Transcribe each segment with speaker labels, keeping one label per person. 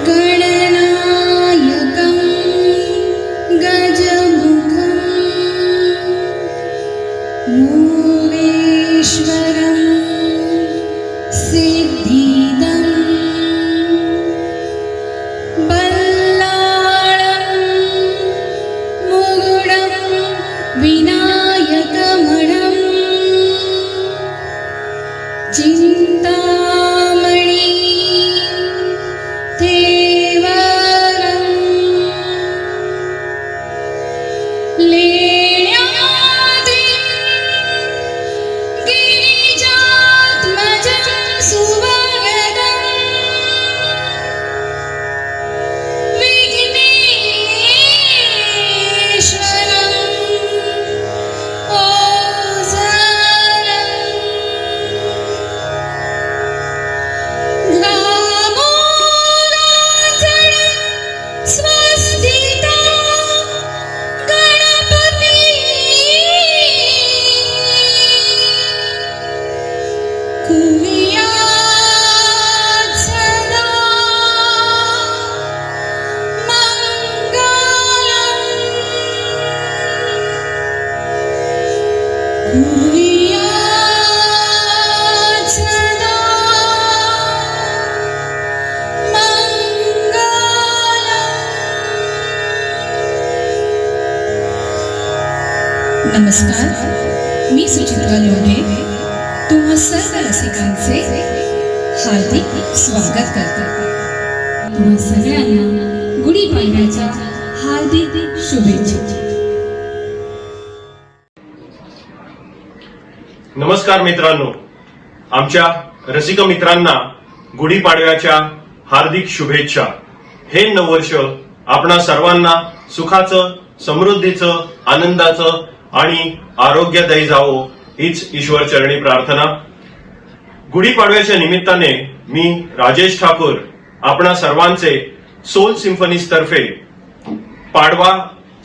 Speaker 1: गणनायकं गजमुखं मोरेश्वरं सिद्धिदं बल्लाळं मुगुडं विनायकमणं चिन्तामणि देवरं लेण्यादिं गिरिजात्मजं सुवरदं विघ्नेश्वरं ओझरं ग्रामोराजन स्वस्थिता गणपती कुर्यात् सदा मंगलम् कुर्यात् सदा नमस्कार, मी सुचित्रा लोढे तुम्हा सर्व रसिकांचे हार्दिक स्वागत करते. तुम्हा सगळ्यांना गुढीपाडव्याच्या हार्दिक शुभेच्छा.
Speaker 2: नमस्कार मित्रांनो, आमच्या रसिक मित्रांना गुढीपाडव्याच्या हार्दिक शुभेच्छा. हे नववर्ष आपणा सर्वांना सुखाचं, समृद्धीचं, आनंदाचं आणि आरोग्यदायी जावो हीच ईश्वर चरणी प्रार्थना. गुढीपाडव्याच्या निमित्ताने मी राजेश ठाकूर आपणा सर्वांचे सोल सिम्फनीज तर्फे पाडवा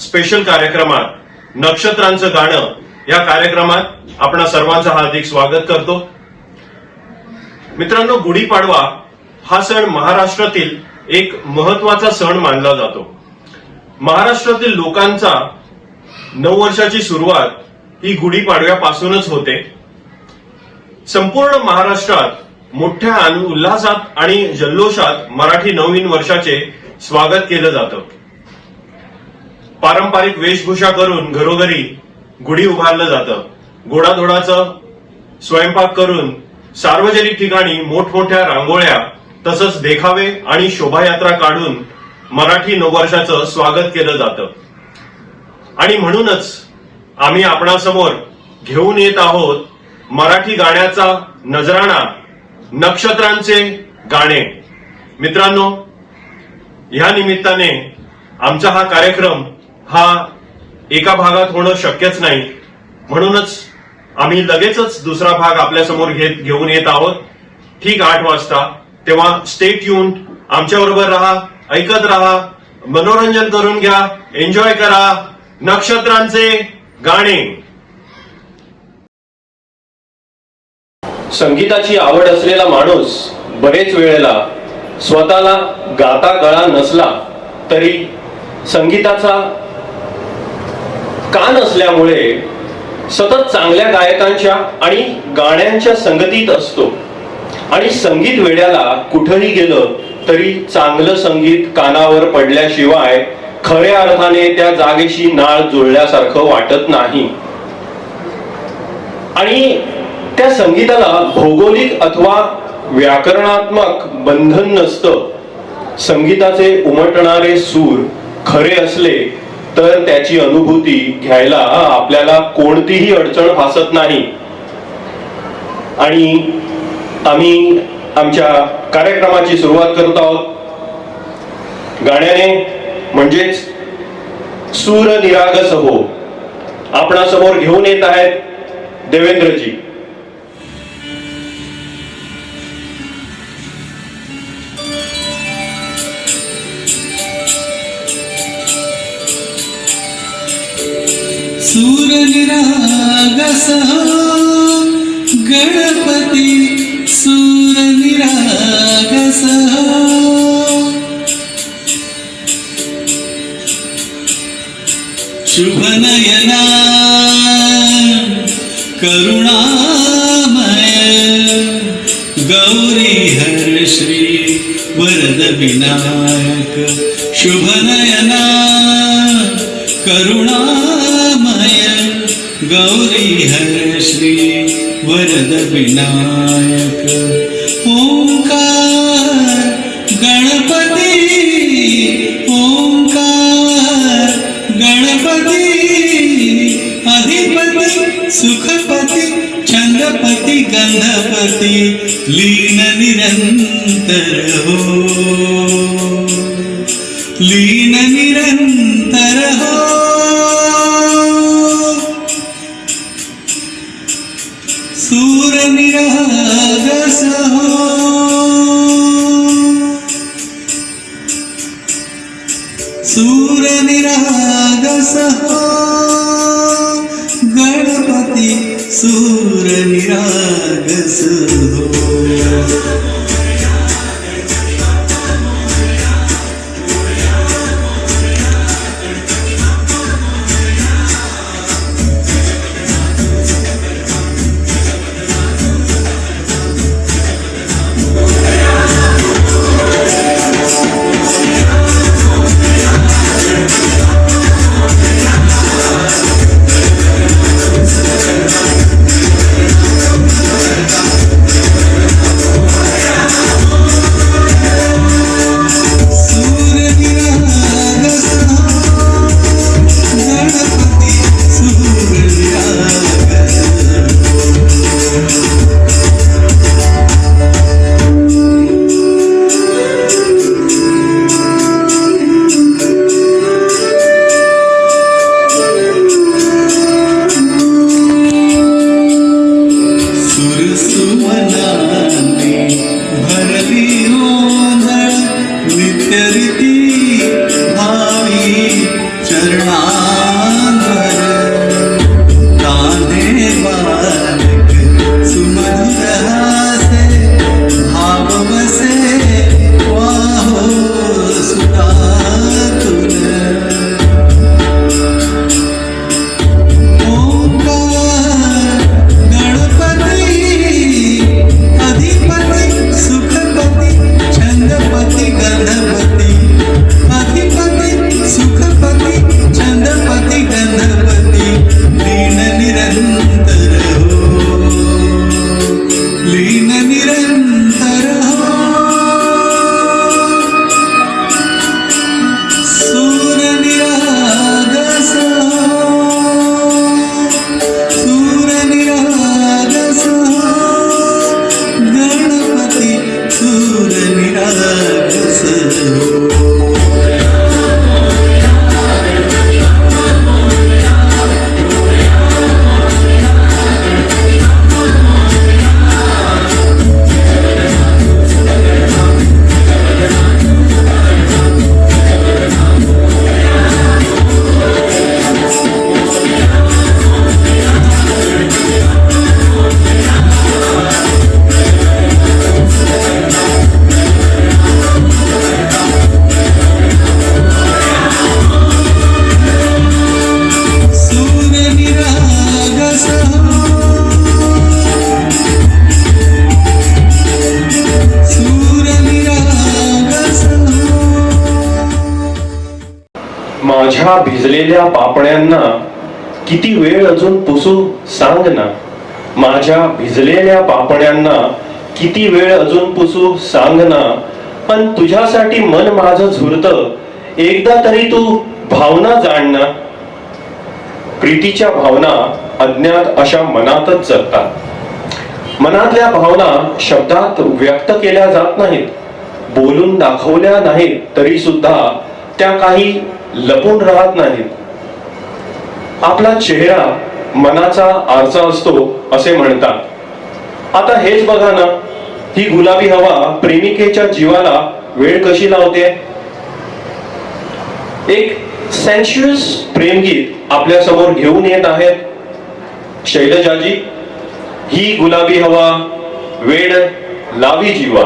Speaker 2: स्पेशल कार्यक्रमात नक्षत्रांचं गाणं या कार्यक्रमात आपणा सर्वांचं हार्दिक स्वागत करतो. मित्रांनो, गुढीपाडवा हा सण महाराष्ट्रातील एक महत्वाचा सण मानला जातो. महाराष्ट्रातील लोकांचा नववर्षाची सुरुवात ही गुढीपाडव्यापासूनच होते. संपूर्ण महाराष्ट्रात मोठ्या उल्हासात आणि जल्लोषात मराठी नवीन वर्षाचे स्वागत केलं जातं. पारंपरिक वेशभूषा करून घरोघरी गुढी उभारलं जातं. गोडाधोडाचं स्वयंपाक करून सार्वजनिक ठिकाणी मोठमोठ्या रांगोळ्या तसंच देखावे आणि शोभायात्रा काढून मराठी नववर्षाचं स्वागत केलं जातं. आणि म्हणूनच आम्ही आपणासमोर घेऊन येत आहोत मराठी गाण्याचा नजराणा, नक्षत्रांचे गाणे. मित्रांनो, या निमित्ताने आमचा हा कार्यक्रम हा एका भागात होणं शक्यच नाही, म्हणूनच आम्ही लगेचच दुसरा भाग आपल्यासमोर घेऊन येत आहोत ठीक 8 वाजता. तेव्हा स्टे ट्यून्ड, आमच्याबरोबर राहा, ऐकत राहा, मनोरंजन करून घ्या, एन्जॉय करा नक्षत्रांचे गाणे. संगीताची आवड असलेला माणूस बरेच वेळेला स्वतःला गाता गळा नसला तरी संगीताचा कान असल्यामुळे सतत चांगल्या गायकांच्या आणि गाण्यांच्या संगतीत असतो. आणि संगीत वेड्याला कुठेही गेलं तरी चांगलं संगीत कानावर पडल्याशिवाय खऱ्या अर्थाने त्या जागेशी नाळ जुळल्यासारखं वाटत नाही. आणि त्या संगीताला भौगोलिक अथवा व्याकरणात्मक बंधन नसतं. संगीताचे उमटणारे सूर खरे असले तर त्याची अनुभूती घ्यायला आपल्याला कोणतीही अडचण भासत नाही. आणि आम्ही आमच्या कार्यक्रमाची सुरुवात करत आहोत गाण्याने, म्हणजेच सूर निरागस हो. आपणासमोर घेऊन येत आहेत देवेंद्रजी.
Speaker 3: सूर निरागस गणपती सूर निरागस शुभनयना करुणामय गौरी हर श्री वरद विनायक शुभनयना करुणामय गौरी हर श्री वरद विनायक ओंकार गणपती ओंकार गणपती अधिपती सुखपती छंदपती गंधपती लीन निरंतर हो लीन निरंतर हो सूर निरागस हो सूर निरागस हो गणपती सूर निरागस हो
Speaker 2: माझ्या भिजलेल्या पापण्यांना किती वेळ अजून पुसू सांग ना माझ्या भिजलेल्या पापण्यांना किती वेळ अजून पुसू सांग ना पण तुझ्यासाठी मन माझं झुरतं एकदा तरी तू भावना जाण ना प्रीतीच्या भावना अज्ञात अशा मनातच जगतात मनातल्या भावना शब्दात व्यक्त केल्या जात नाहीत बोलून दाखवल्या नाहीत तरी सुद्धा त्या काही लपून राहत नाहीत आपला चेहरा मनाचा आरसा असतो असे म्हणतात आता हेच बघा ना ही गुलाबी हवा प्रेमिकेच्या जीवाला वेळ कशी लावते एक सेन्शुअस प्रेमगीत आपल्या समोर घेऊन येत आहेत शैलजाजी ही गुलाबी हवा वेळ लावी जीवा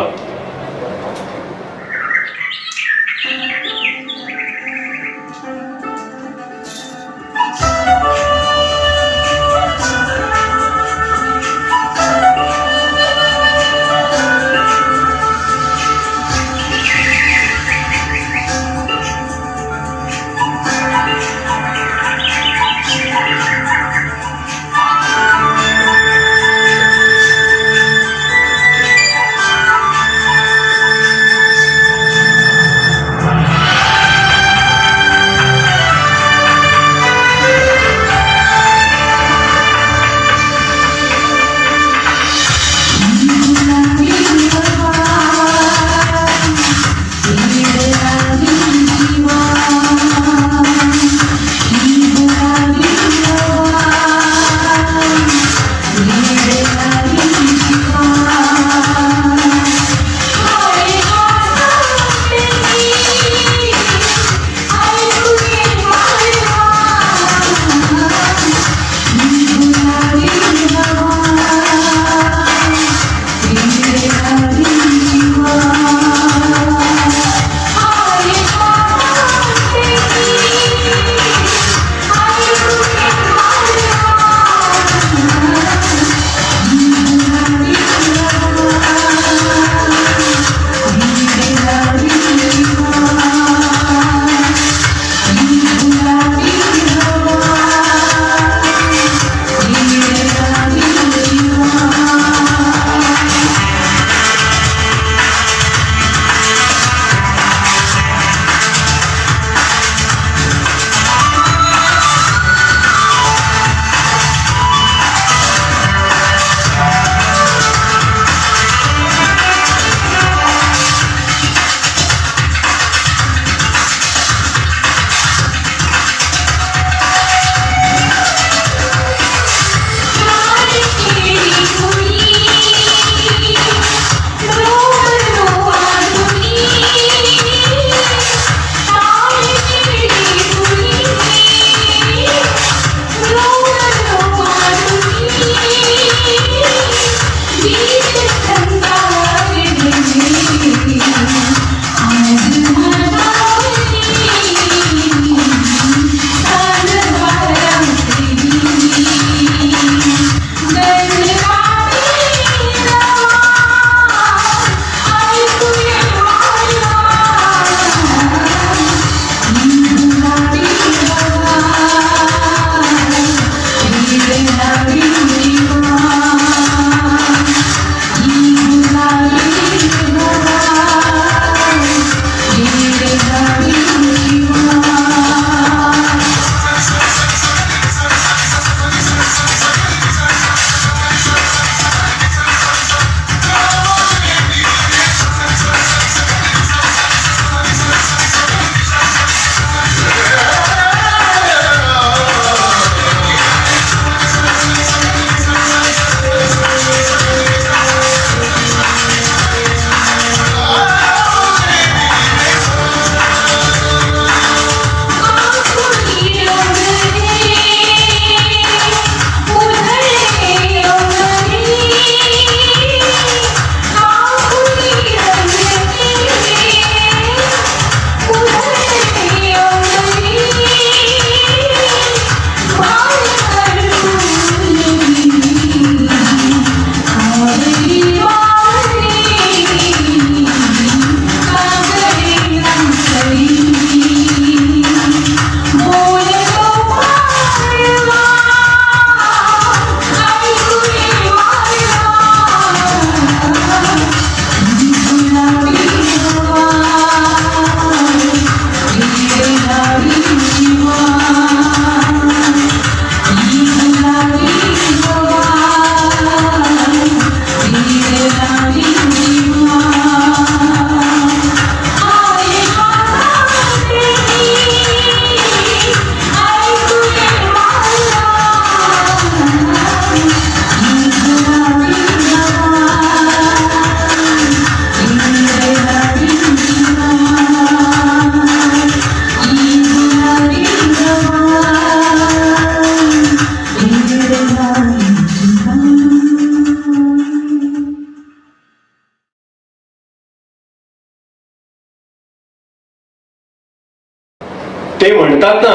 Speaker 2: ते म्हणतात ना,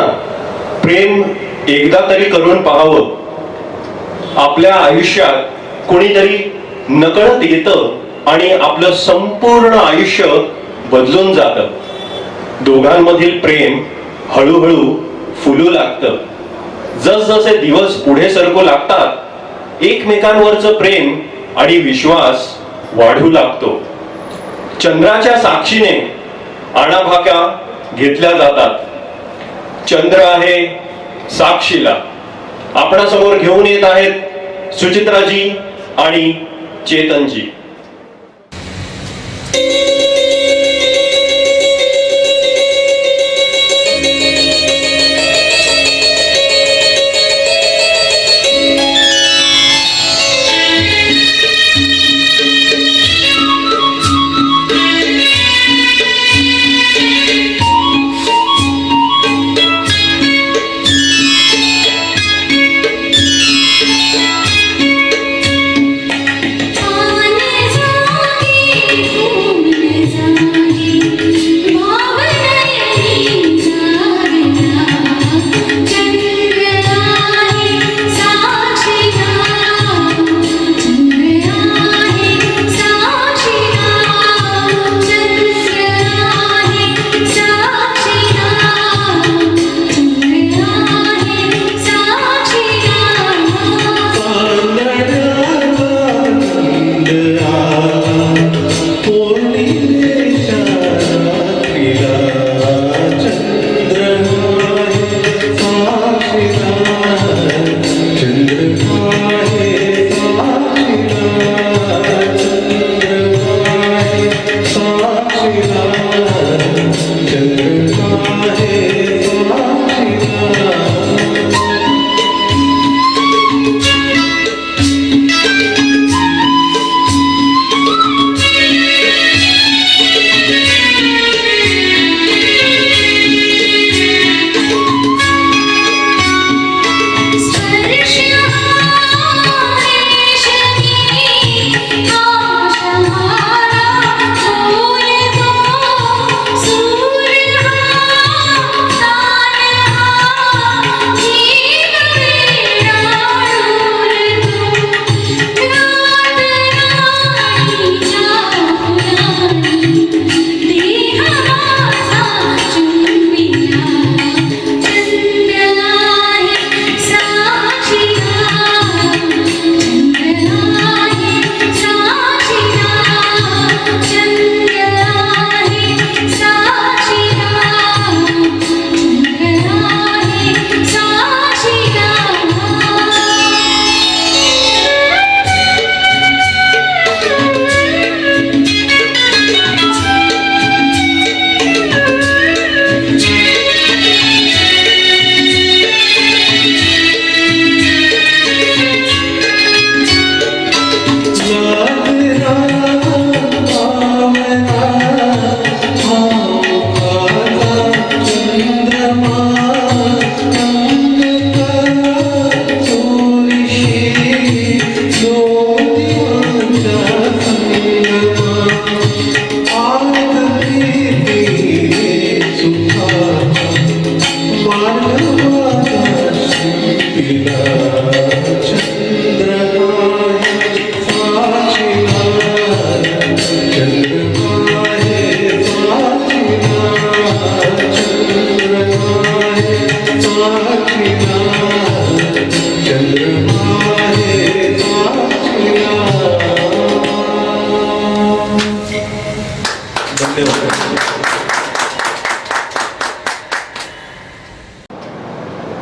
Speaker 2: प्रेम एकदा तरी करून पाहावं. आपल्या आयुष्यात कोणीतरी नकळत येतं आणि आपलं संपूर्ण आयुष्य बदलून जातं. दोघांमधील प्रेम हळूहळू फुलू लागतं. जसजसे दिवस पुढे सरकू लागतात, एकमेकांवरचं प्रेम आणि विश्वास वाढू लागतो. चंद्राच्या साक्षीने आणाभाका घेतल्या जातात. चंद्र आहे साक्षीला. आपणासमोर घेऊन येत आहेत सुचित्राजी आणि चेतनजी.
Speaker 4: पाने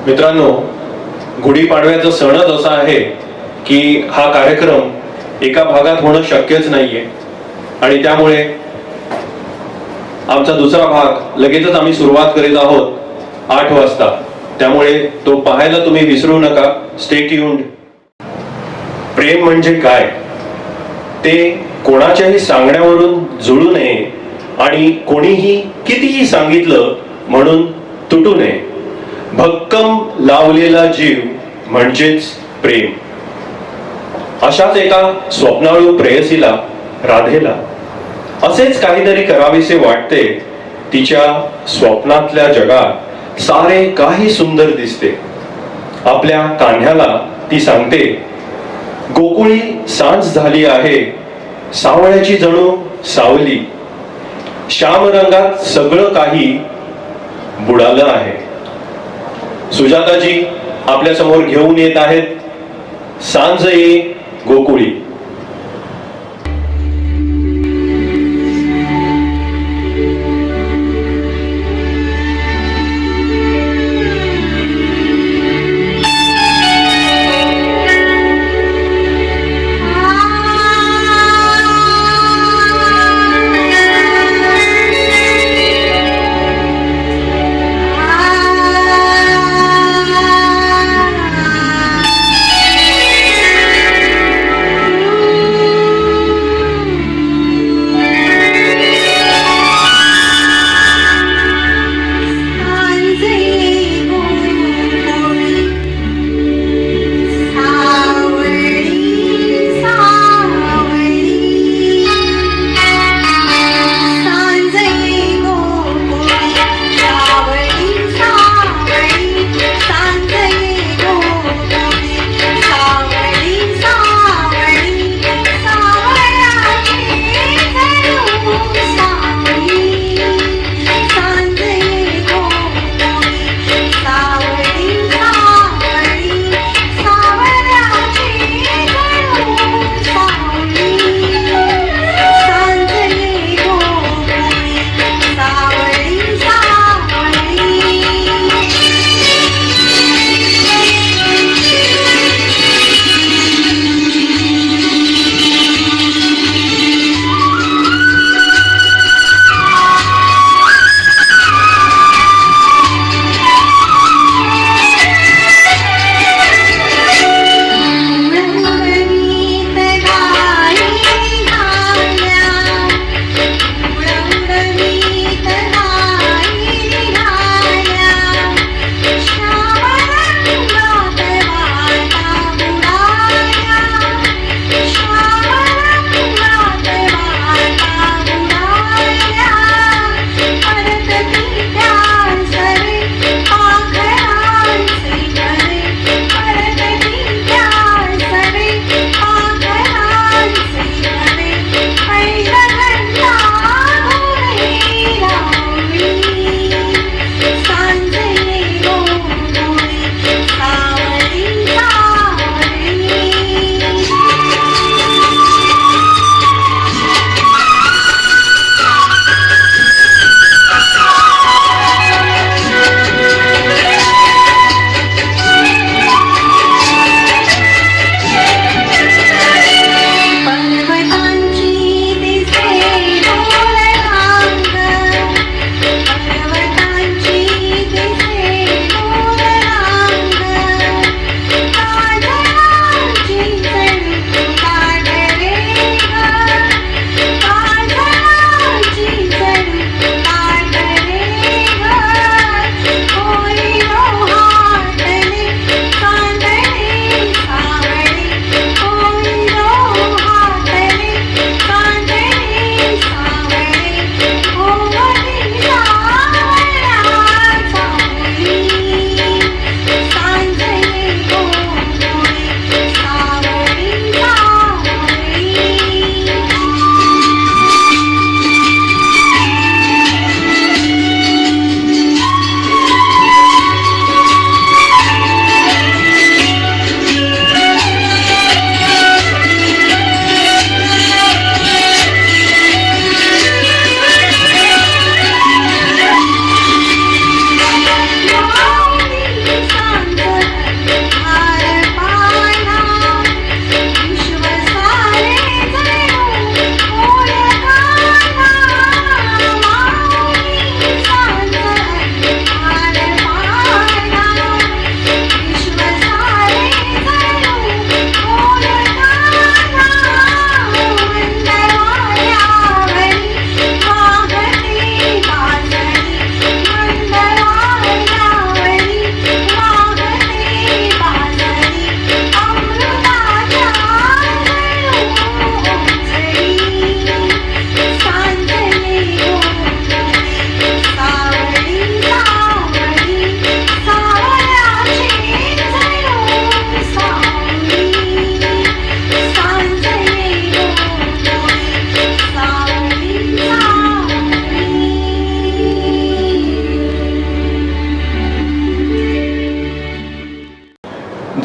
Speaker 2: मित्रांनो, गुढीपाडव्याचा सणच असा आहे की हा कार्यक्रम एका भागात होणं शक्यच नाहीये आणि त्यामुळे आमचा दुसरा भाग लगेचच आम्ही सुरुवात करीत आहोत 8 वाजता. त्यामुळे तो पाहायला तुम्ही विसरू नका. Stay tuned. प्रेम म्हणजे काय ते कोणाच्याही सांगण्यावरून जुळू नये आणि कोणीही कितीही सांगितलं म्हणून तुटू नये. भक्कम लावलेला जीव म्हणजेच प्रेम. अशाच एका स्वप्नाळू प्रेयसीला, राधेला असेच काहीतरी करावेसे वाटते. तिच्या स्वप्नातल्या जगात सारे काही सुंदर दिसते. आपल्या कान्ह्याला ती सांगते, गोकुळी सांज झाली आहे, सावळ्याची जणू सावली, श्याम रंगात सगळं काही बुडालं आहे. सुजाताजी आपल्या समोर घेऊन येत आहेत सांज ये गोकुळी.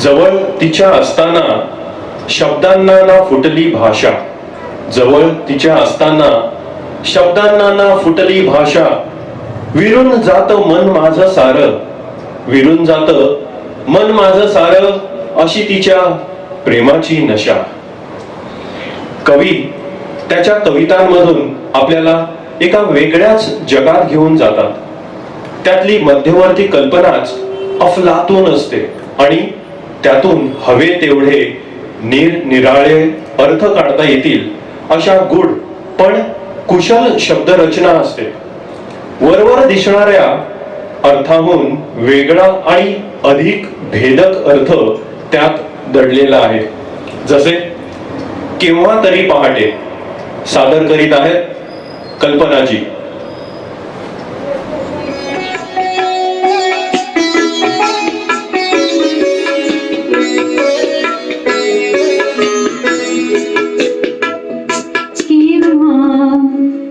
Speaker 2: जवळ तिच्या असताना शब्दांना ना फुटली भाषा, जवळ तिच्या असताना शब्दांना ना फुटली भाषा, विरून जात मन माझं सार, विरून जात मन माझं सार, अशी तिच्या प्रेमाची नशा. कवी त्याच्या कवितांमधून आपल्याला एका वेगळ्याच जगात घेऊन जातात. त्यातली मध्यवर्ती कल्पनाच अफलातून असते आणि त्यातून हवे तेवढे निरनिराळे अर्थ काढता येतील अशा गूढ पण कुशल शब्दरचना असते. वरवर दिसणाऱ्या अर्थाहून वेगळा आणि अधिक भेदक अर्थ त्यात दडलेला आहे. जसे केव्हा तरी पहाटे सादर करीत आहेत कल्पनाजी.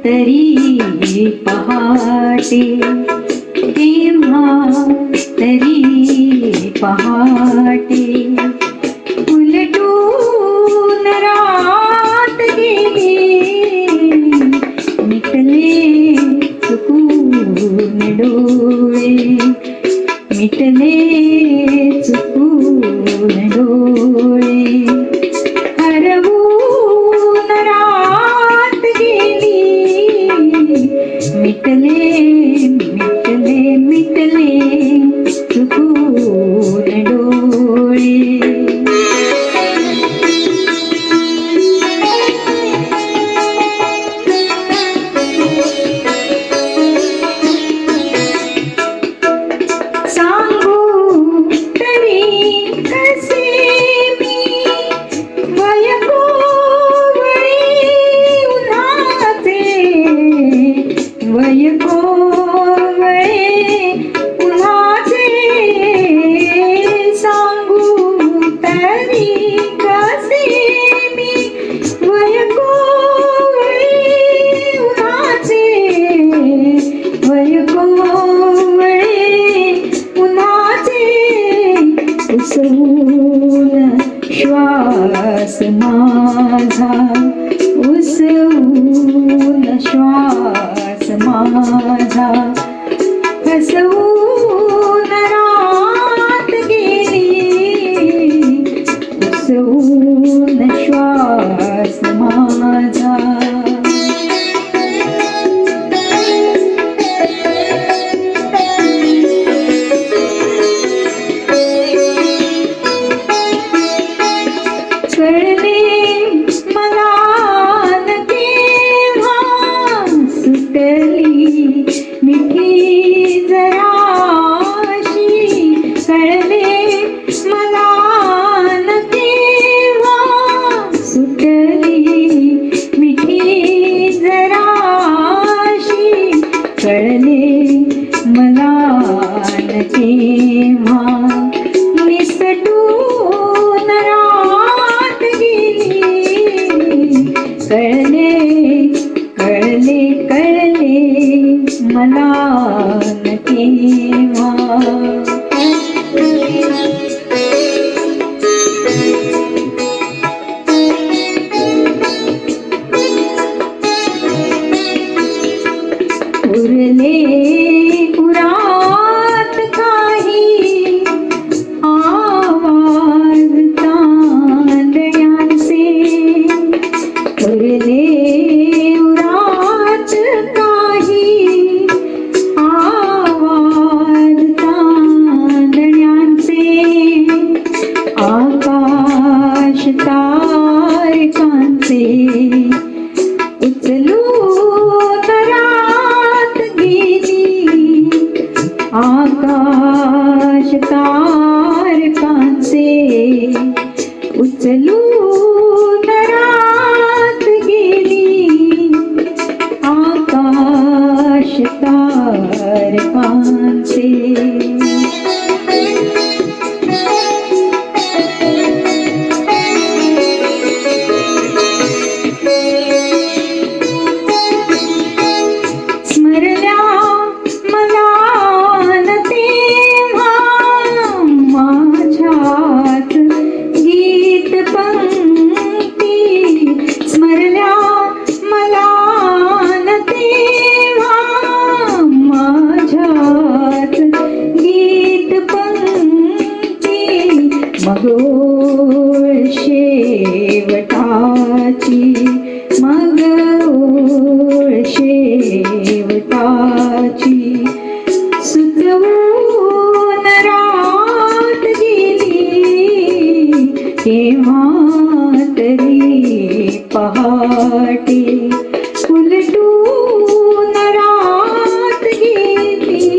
Speaker 4: तरी पहाटे, केव्हा तरी पहाटे, उलटून रात गेली, मिटले चुकून डोळे, मिटले चुकून डोळे, हरवून रात गेली, मिटले मिटले मिटले चुकून डोळे. सांगू तरी कसे मी वयकोवळी उन्हाचे, वयकोवळे उन्हाचे, सांगू तरी कसे मी वयकोवळी उन्हाचे, वयकोवळे उन्हाचे, उसवून श्वास माझा, उसवून श्वास माझा, हसवून रात गेली, उसवून श्वास माझा. कळले मला न केव्हा सुटली मिठी जराशी, कळले मला न केव्हा सुटली मिठी जराशी, कळले मला न केव्हा निसटून रात गेली, कळले कळले कळले मला न केव्हा. उरले उरात काही आवाज तांदळ्यांचे, उरले उरात काही आवाज तांदळ्यांचे, आकाश तारकांचे, उचलून रात गेली, आकाश तारकांचे, उचलून रात गेली, आकाश तारकांचे. स्मरल्या मला न तेव्हा माझ्या मगोळ शेवटाची मगोळ शेवटाची सुतवून रात गेली केव्हा तरी पहाटे उलटून रात गेली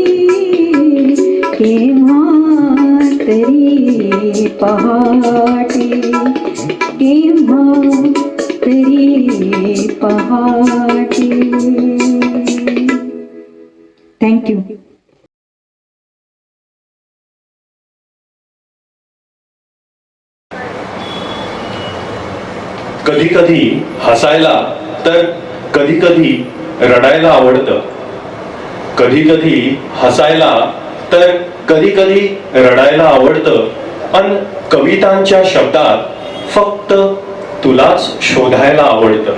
Speaker 4: केव्हा तरी पहाटे केव्हा तरी पहाटे. थँक्यू.
Speaker 2: कधी कधी हसायला तर कधी कधी रडायला आवडतं. कधी कधी हसायला तर कधी कधी रडायला आवडतं. अन कवितांच्या शब्दात फक्त तुलाच शोधायला आवडतं.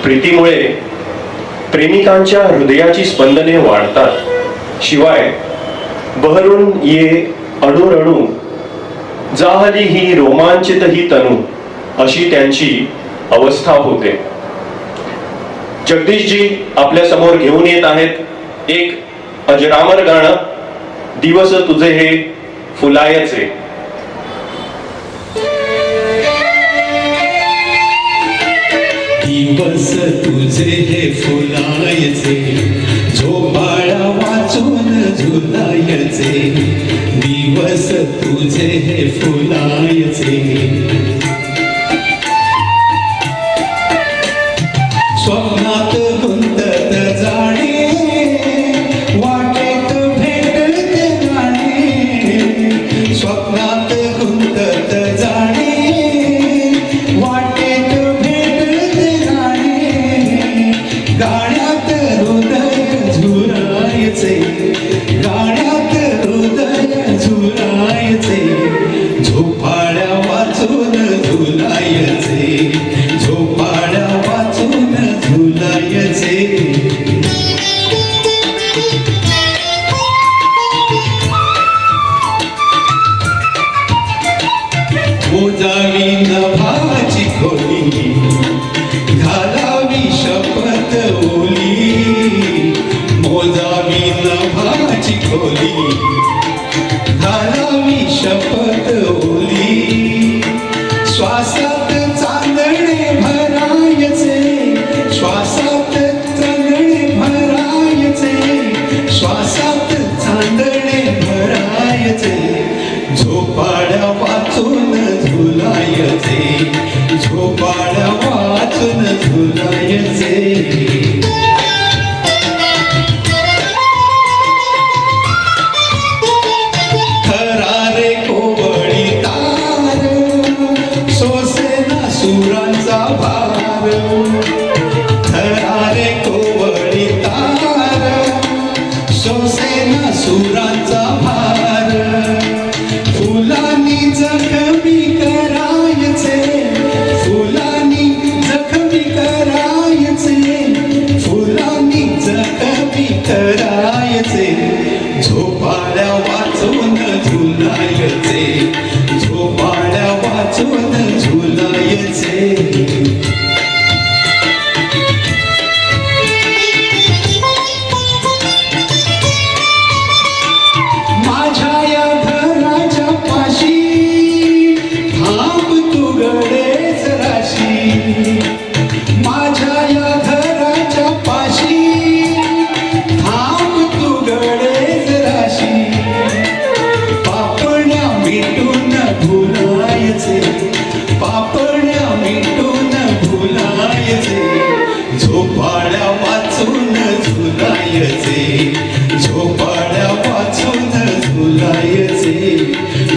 Speaker 2: प्रीतीमुळे प्रेमिकांच्या हृदयाची स्पंदने वाढतात. शिवाय बहरून ये अणुरणू जाहली ही रोमांचित ही तनू अशी त्यांची अवस्था होते. जगदीशजी आपल्या समोर घेऊन येत आहेत एक अजरामर गाणं, दिवस तुझे हे फुलायचे.
Speaker 3: दिवस तुझे हे फुलायचे झोपाळा वाचून झुलायचे. दिवस तुझे हे फुलायचे स्वप्नात गुंतत जाणे वाटेत भेटते गाणे. स्वप्नात गुंतत जाणे वाटेत भेटते गाणे. गाण्यात हृदय झुरायचे गाण्यात हृदय झुरायचे. झोपाळ्या वाचून झुलायचे झोपाळ्या वाचून झुलायचे. मोजावी नभाची खोली घालावी शपथ ओली. मोजावी नभाची खोली घालावी शपथ ओली. श्वासात चांदणे भरायचे श्वासात चांदणे भरायचे. श्वासात चांदणे भरायचे. झोपाळ्या वाचून झुलायचे झोपाळ्या वाचून झुलायचे. थरारे कोवळी तार सोसेना सुरांचा भार. थरारे कोवळी तार सोसेना सुरांचा भार. फुलांनी जखमी करायचे फुलांनी जखमी करायचे. फुलांनी जखमी करायचे. झोपाळ्या वाचून झुलायचे झोपाळ्या वाचून झुलायचे. माझ्या या घराच्या पाशी थांब तू गडेच राशी. माझ्या या घराच्या पाशी थांब तू गडेच राशी. पापण्या मिटून भुलायचे पापण्या मिटून भुलायचे. झोपाळ्या वाचून झुलायचे झोपाळ्या वाचून झुलायचे.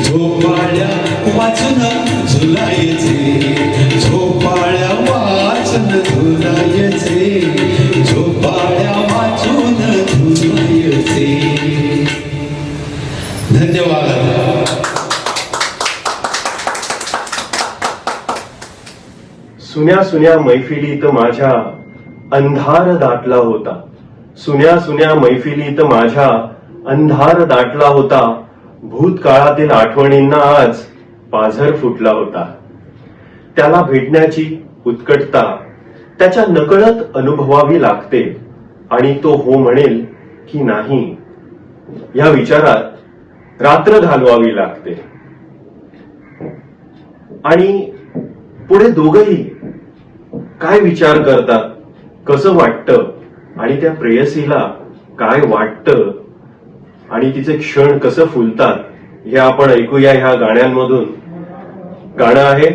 Speaker 3: झोपाळ्या वाचून झुलायचे झोपाळ्या वाचून झुलायचे झोपाळ्या वाचून झुलायचे. धन्यवाद.
Speaker 2: सुन्या सुन्या मैफिलीत माझ्या अंधार दाटला होता. सुन्या सुन्या मैफिलीत माझ्या अंधार दाटला होता. भूतकाळातील आठवणींना आज पाझर फुटला होता. त्याला भेटण्याची उत्कटता त्याच्या नकळत अनुभवावी लागते आणि तो हो म्हणेल की नाही या विचारात रात्र घालवावी लागते. आणि पुढे दोघही काय विचार करतात, कसं वाटतं आणि त्या प्रेयसीला काय वाटतं आणि तिचे क्षण कसं फुलतात हे आपण ऐकूया ह्या गाण्यांमधून. गाणं आहे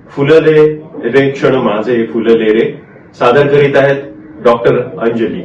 Speaker 2: फुलले रे क्षण माझे फुलले रे. सादर करीत आहेत डॉक्टर अंजली.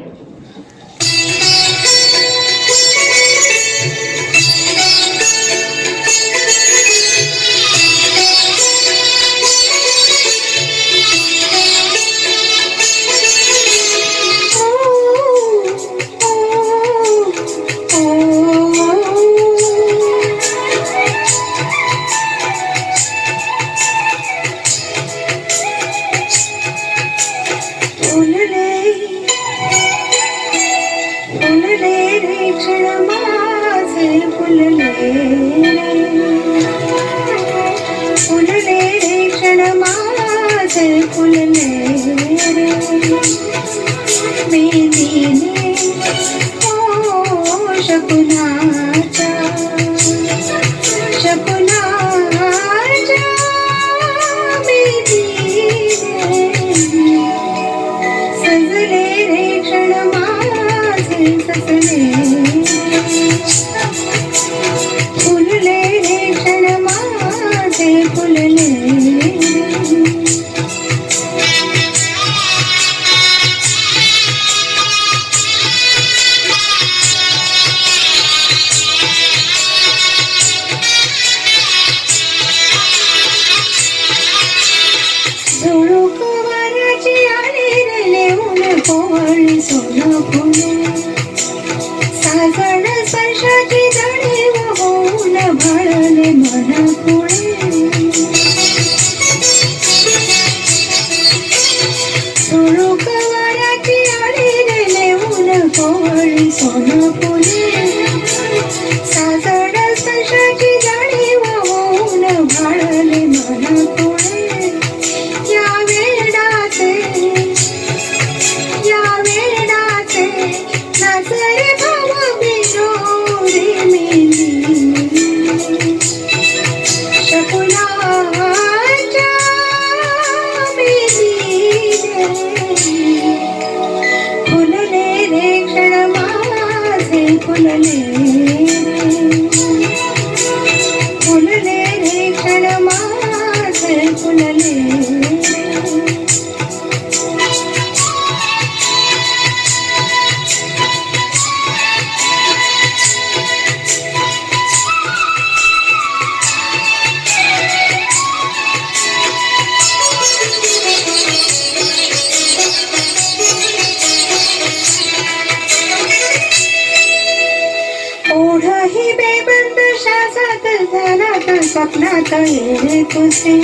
Speaker 4: स्वप्नात येणे तुझे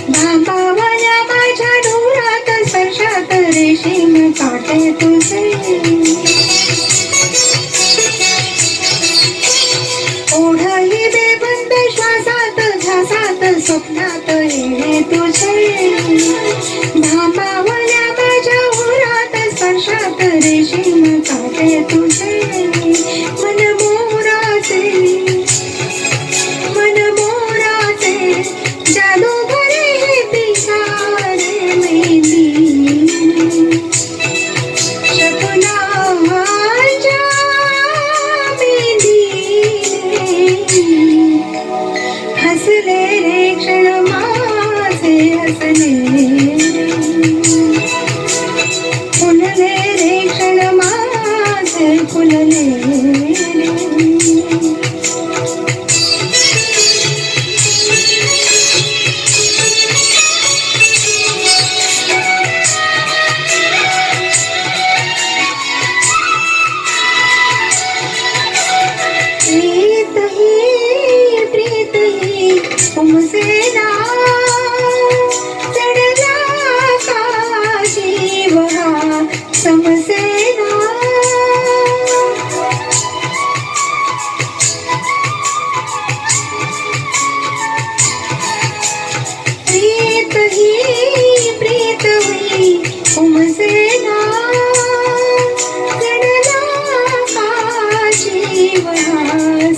Speaker 4: भांबावल्या माझ्या डोळ्यात स्पर्शात रेशीम काटे तुझे ओढही बेबंद श्वासात झासात स्वप्नात येणे तुझे भांबावल्या माझ्या डोळ्यात स्पर्शात रेशीम काटे तुझे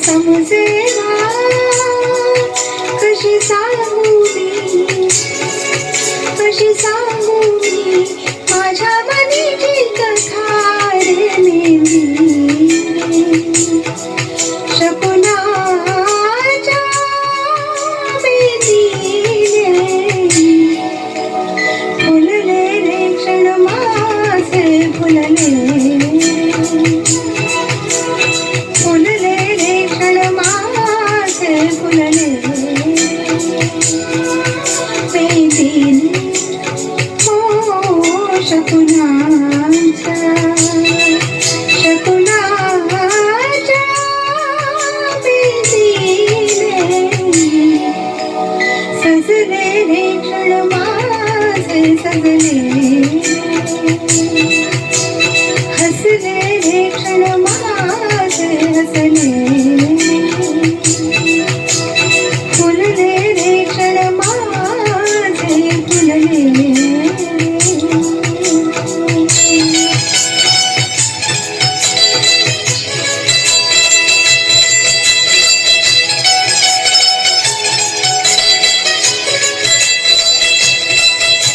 Speaker 4: समजेवा कशी सांगू मी, कशी सांगू मी माझ्या मनीची कथा रे मेली शकुनाच्या बेटीने फुलले रे क्षण माझे फुलले फुलले रे क्षण माझे फुलले बेटीने हो शकुनाच्या शकुनाच्या बेटीने सजले रे क्षण माझे सजले हसले रे क्षण माझे हसले फुलले रे क्षण माझे फुलले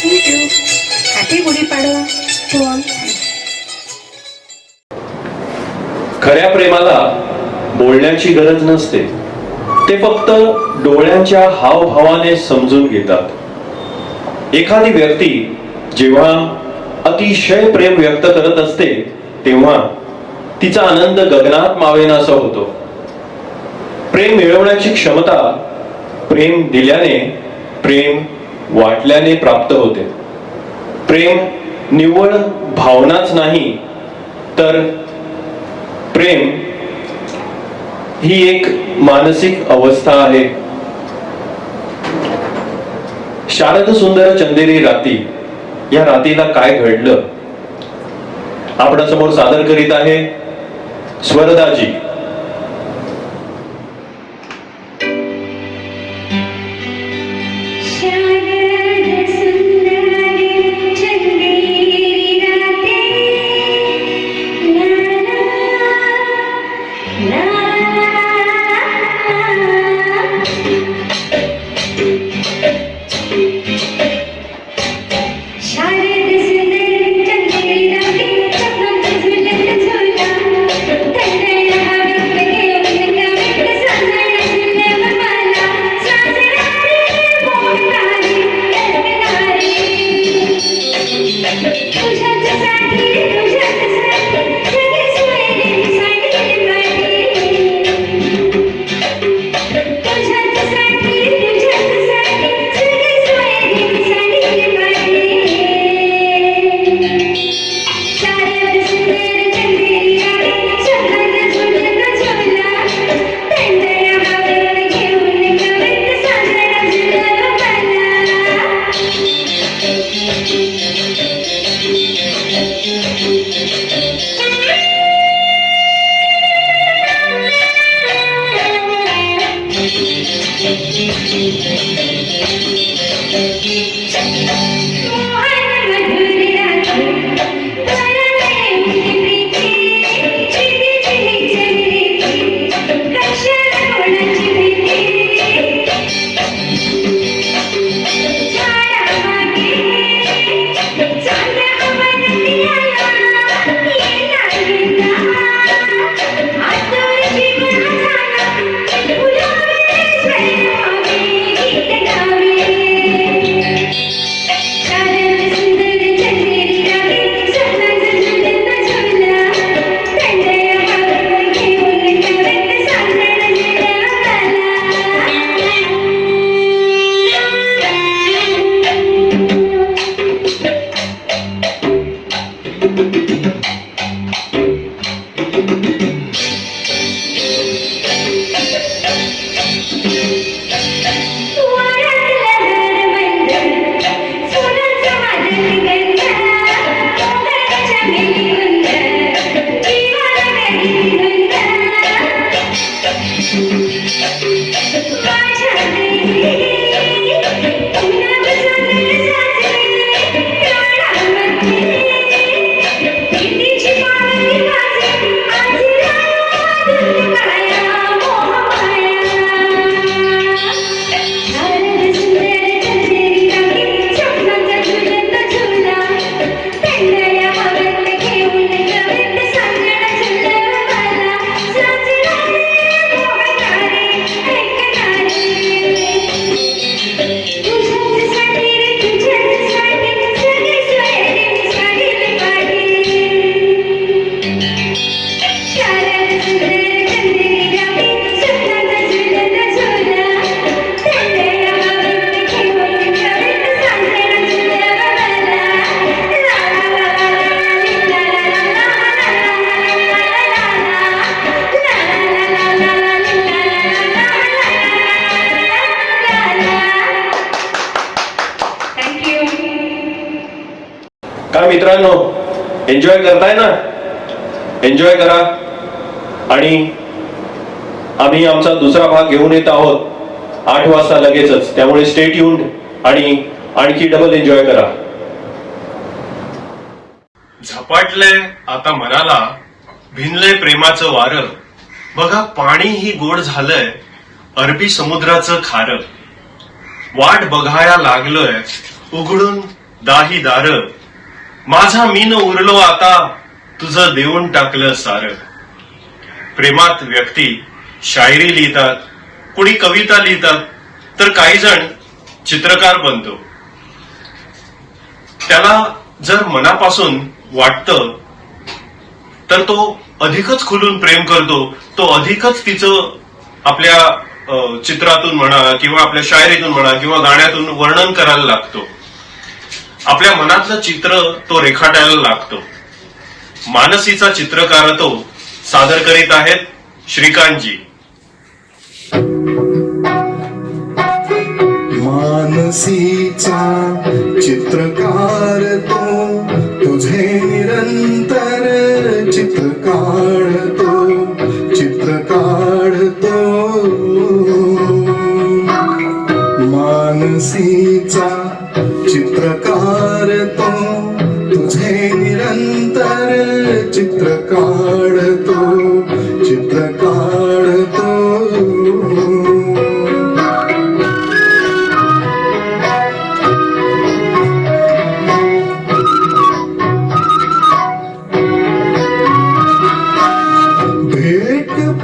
Speaker 4: Thank you. Happy Gudi Padwa to all.
Speaker 2: खऱ्या प्रेमाला बोलण्याची गरज नसते, ते फक्त डोळ्यांच्या हावभावाने समजून घेतात. एखादी व्यक्ती जेव्हा अतिशय प्रेम व्यक्त करत असते तेव्हा तिचा आनंद गगनात मावेनासा होतो. प्रेम मिळवण्याची क्षमता प्रेम दिल्याने, प्रेम वाटल्याने प्राप्त होते. प्रेम निव्वळ भावनाच नाही, तर प्रेम ही एक मानसिक अवस्था आहे. शारद सुंदर चंदेरी राती या रातीला काय घडलं आपणासमोर सादर करीत आहे स्वरदाजी.
Speaker 4: शारद सुंदर चंदेरी राते ला शारद सुंदर चंदेरी राते स्वप्नांचा झुलत झुला थंडायला हवेत घेऊन गावेत साजरा झुलव मला साजरा रे मोडणारी रंगणारी तुझ्यासाठी सगळे सोयरे सांडले काठी तुझ्यासाठी सगळे सोयरे सांडले काठी शारद सुंदर चंदेरी राती स्वप्नांचा झुलत झुला थंडाया हवेत घेऊन गावेत साजरा झुलव मला मोहन मधुर राती तुला उठी प्रीती चिडी चिडी चंद्रिकी कशाला कोणाची भीती झाडा मागे चांगल्या अवनती आला येणार येणार आतून जीवन झाला फुलावे स्वयंपावे गीत गावे शारद सुंदर चंदेरी राती स्वप्नांचा झुलत झुला थंडाया हवेत घेऊन गावेत साजरा झुलव माझ्या
Speaker 2: करा मित्रांनो, एन्जॉय करताय ना, एन्जॉय करा. आणि आम्ही आमचा दुसरा भाग घेऊन येत आहोत 8 वाजता लगेचच. त्यामुळे स्टे ट्यून्ड आणि आणखी डबल एन्जॉय करा. झपाटलंय आता मनाला, भिनलंय प्रेमाचं वारं. बघा पाणीही गोड झालंय, अरबी समुद्राचं खारं. वाट बघाया लागलोय उघडून दाही दार. माझा मीन उरलो आता, तुझं देऊन टाकलं सारं. प्रेमात व्यक्ती शायरी लिहितात, कुणी कविता लिहितात, तर काही जण चित्रकार बनतो. त्याला जर मनापासून वाटतं तर तो अधिकच खुलून प्रेम करतो, तो अधिकच तिचं आपल्या चित्रातून म्हणा किंवा आपल्या शायरीतून म्हणा किंवा गाण्यातून वर्णन करायला लागतो. आपल्या मनातलं चित्र तो रेखाटायला लागतो. मानसीचा चित्रकार तो सादर करीत आहेत श्रीकांतजी.
Speaker 3: मानसीचा चित्रकार तो, तुझे निरंतर चित्र काढतो, चित्र काढतो. मानसीचा चित्रकार तो, तुझे निरंतर चित्र काढतो, चित्र काढतो.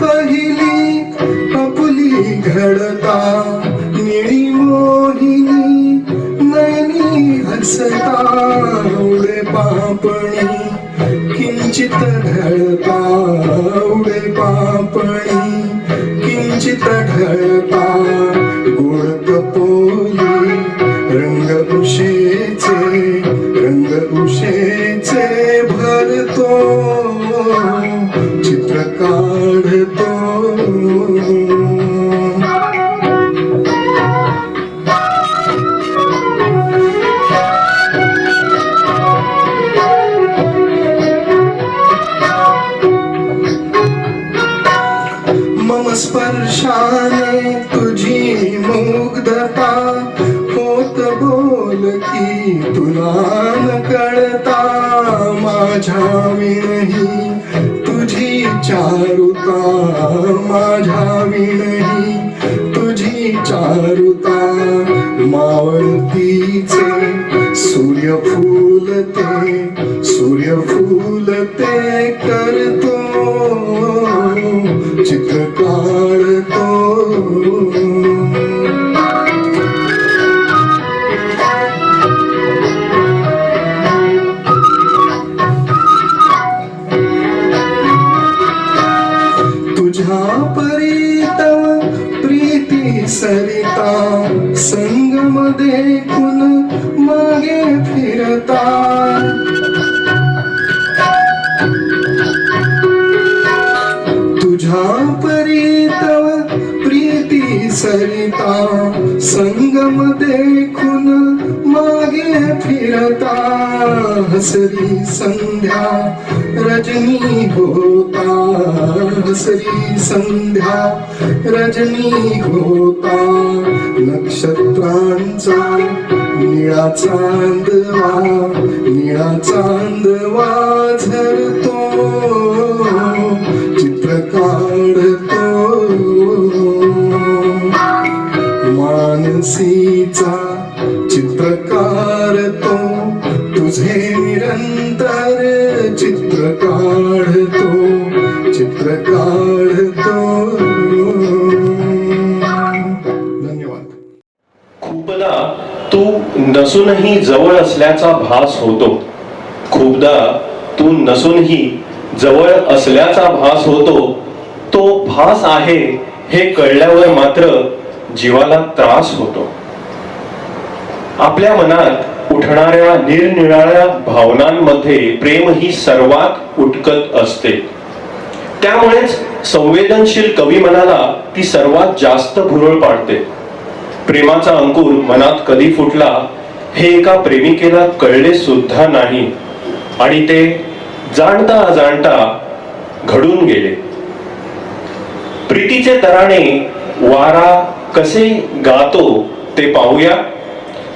Speaker 3: पहिली आपली घडता, निळी मोहिनी नयनी हसता. उडे पापणी किंचित ढळता, उडे पापणी किंचित ढळता. गोड कपोली रंग उशेचे, रंग उशेचे भरतो, चित्र काढतो. मम स्पर्शाने तुझी मुग्धता, होत बोल की तुला न कळता. माझ्या विणही तुझी चारुता, माझ्या विणही तुझी चारुता. मावळतीचे सूर्य फुलते, सूर्य फुलते करतो, चित्र काढतो. तुझ्या परीतव प्रीती सरिता, संगम देखून मागे फिरता. तुझ्या परीतव प्रीती सरिता, संगम देखून मागे फिरता. हसरी संध्या रजनी होता, हसरी संध्या रजनी होता. नक्षत्रांचा निळा चांदवा, निळा चांदवा झरतो, चित्र काढतो. मानसीचा चित्रकार तो, तुझे निरंतर चित्र काढतो, चित्र काढतो. धन्यवाद.
Speaker 2: खूपदा तू नसूनही जवळ असल्याचा भास होतो, खूपदा तू नसूनही जवळ असल्याचा भास होतो. तो भास आहे हे कळल्यावर मात्र जीवाला त्रास होतो. आपल्या मनात उठणाऱ्या निरनिराळ्या भावनांमध्ये प्रेम ही सर्वात उटकत असते. त्यामुळेच संवेदनशील कवी मनाला ती सर्वात जास्त भुरळ पाडते. प्रेमाचा अंकुर मनात कधी फुटला हे एका प्रेमिकेला कळले सुद्धा नाही. आणि ते जाणता अजाणता घडून गेले. प्रीतीचे तराणे वारा कसे गातो ते पाहूया.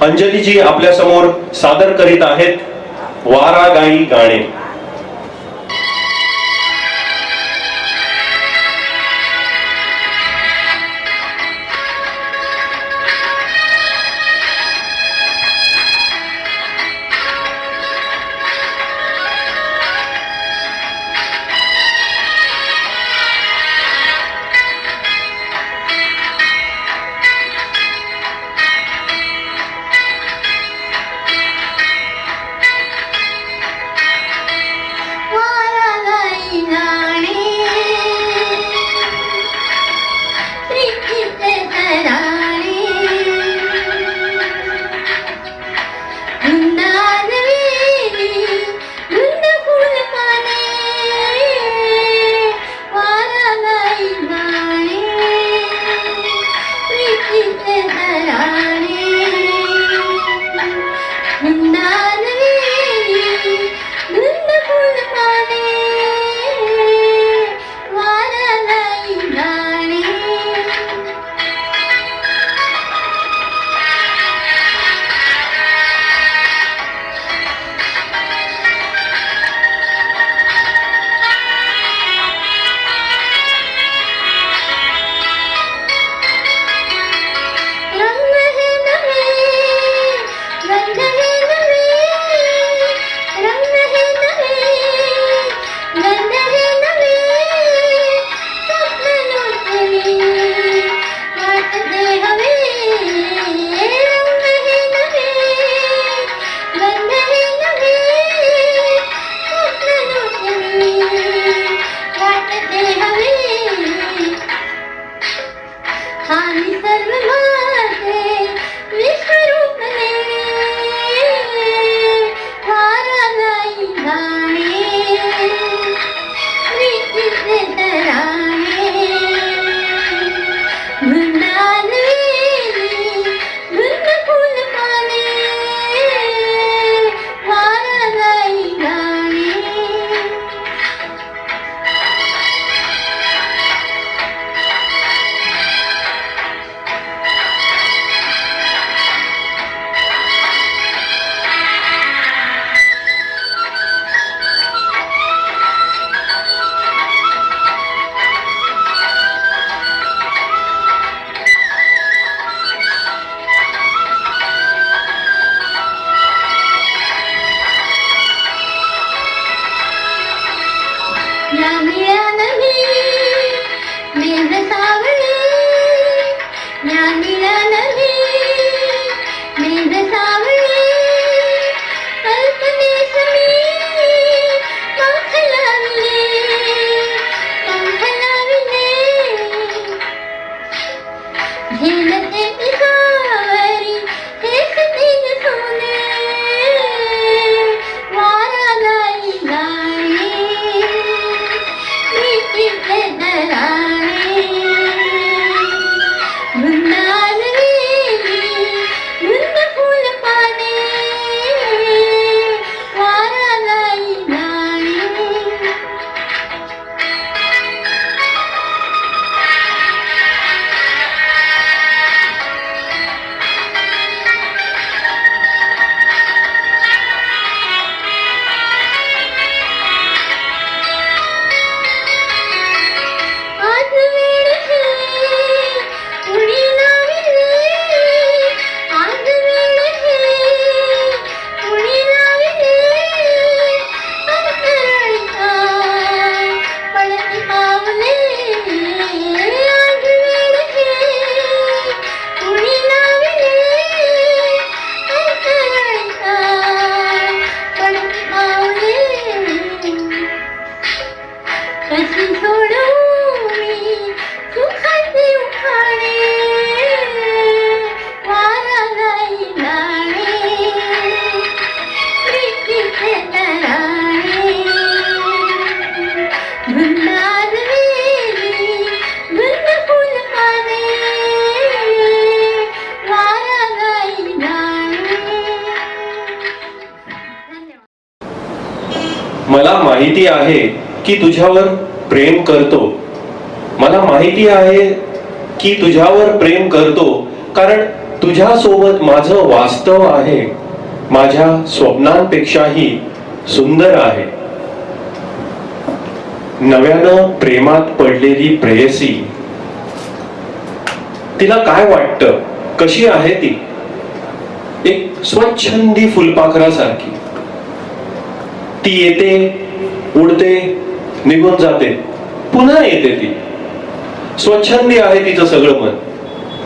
Speaker 2: अंजलीजी आपल्या समोर सादर करीत आहेत वारा गाई गाणे.
Speaker 4: वारा गाई गाणे प्रीतीचे तराणे वृंदावन वेली वृंद फुल पाने वारा गाई गाणे प्रीतीचे तराणे वृंदावन वेली वृंद फुल पाने वारा गाई गाणे रंग है नवे गंध है नवे रंग है नवे गंध है नवे स्वप्न लोचने वाटते हवे रंग है नवे गंध है नवे स्वप्न लोचने वाटते हवे खाली सर्व माझे विश्वरूप लेणे वारा गाई गाणे प्रीतीचे तराणे वृंदावन वेली वृंद फुल पाने वारा गाई गाणे या निळ्या नभी मेघ सावळे या निळ्या नभी मेघ सावळे कल्पनेस मी पंख लाविले झेलते पिकावरी हेच दिन सोने वारा गाई गाणे प्रीतीचे तराणे वृंदावन वेली वृंद फुल पाने वारा गाई गाणे आज वेळ है उडी लाविले आज वेळ है उडी लाविले अंतराळीचा पडती पावले आज वेळ है उडी लाविले अंतराळीचा पडती पावले कशी सोडू मी सुखाचे उखाणे वारा गाई गाणे प्रीतीचे तराणे वृंदावन वेली वृंद फुल पाने वारा गाई गाणे. धन्यवाद.
Speaker 2: मला माहिती आहे की तुझ्यावर प्रेम करतो. मला माहिती आहे की तुझ्यावर प्रेम करतो, कारण तुझ्यासोबत माझं वास्तव आहे, माझ्या स्वप्नांपेक्षाही सुंदर आहे. नव्यानं प्रेमात पडलेली प्रेयसी, तिला काय वाटतं, कशी आहे ती? एक स्वच्छंदी फुलपाखरासारखी. ती येते, उडते, निघून जाते, पुन्हा येते. ती स्वच्छंदी आहे तिचं सगळं मन,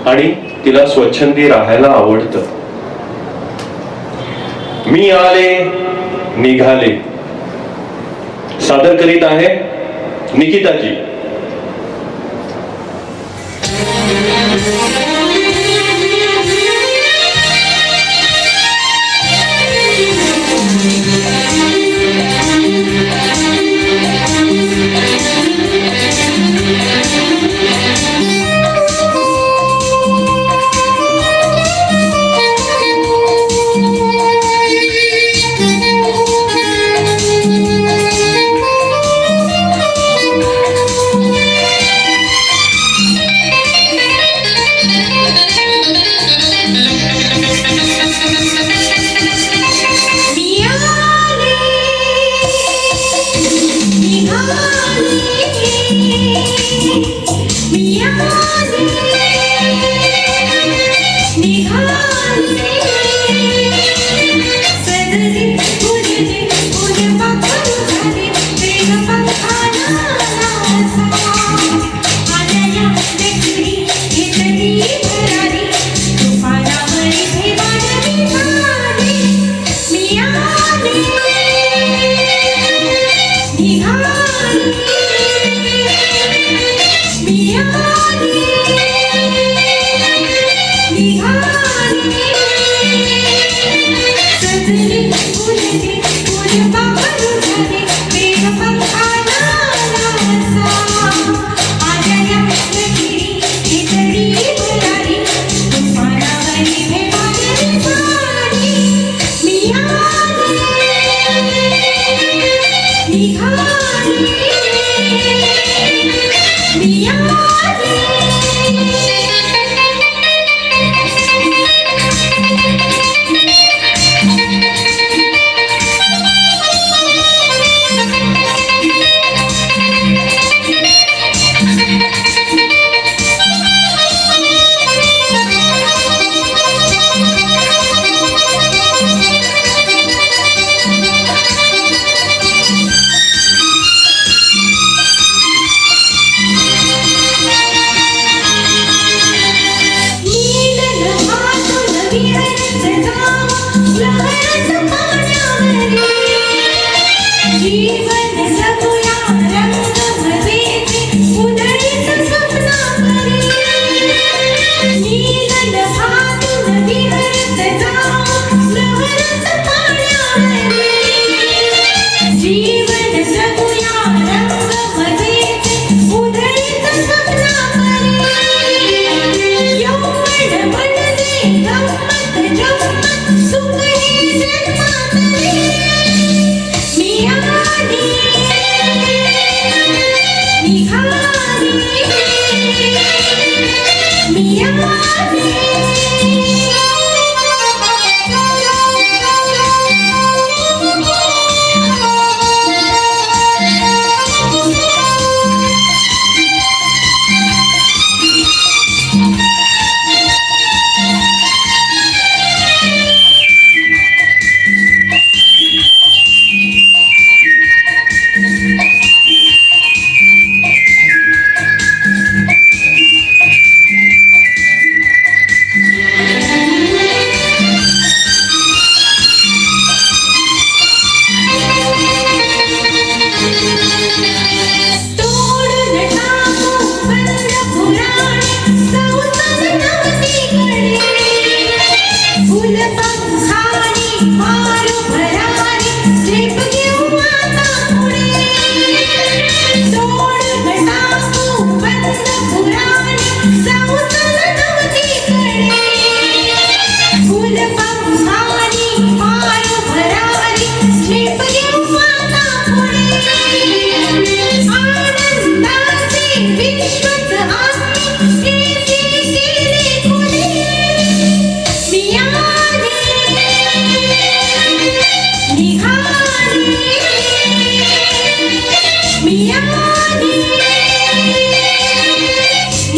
Speaker 2: आणि तिला स्वच्छंदी राहायला आवडतं. मी आले निघाले सादर करीत आहे निकिताजी.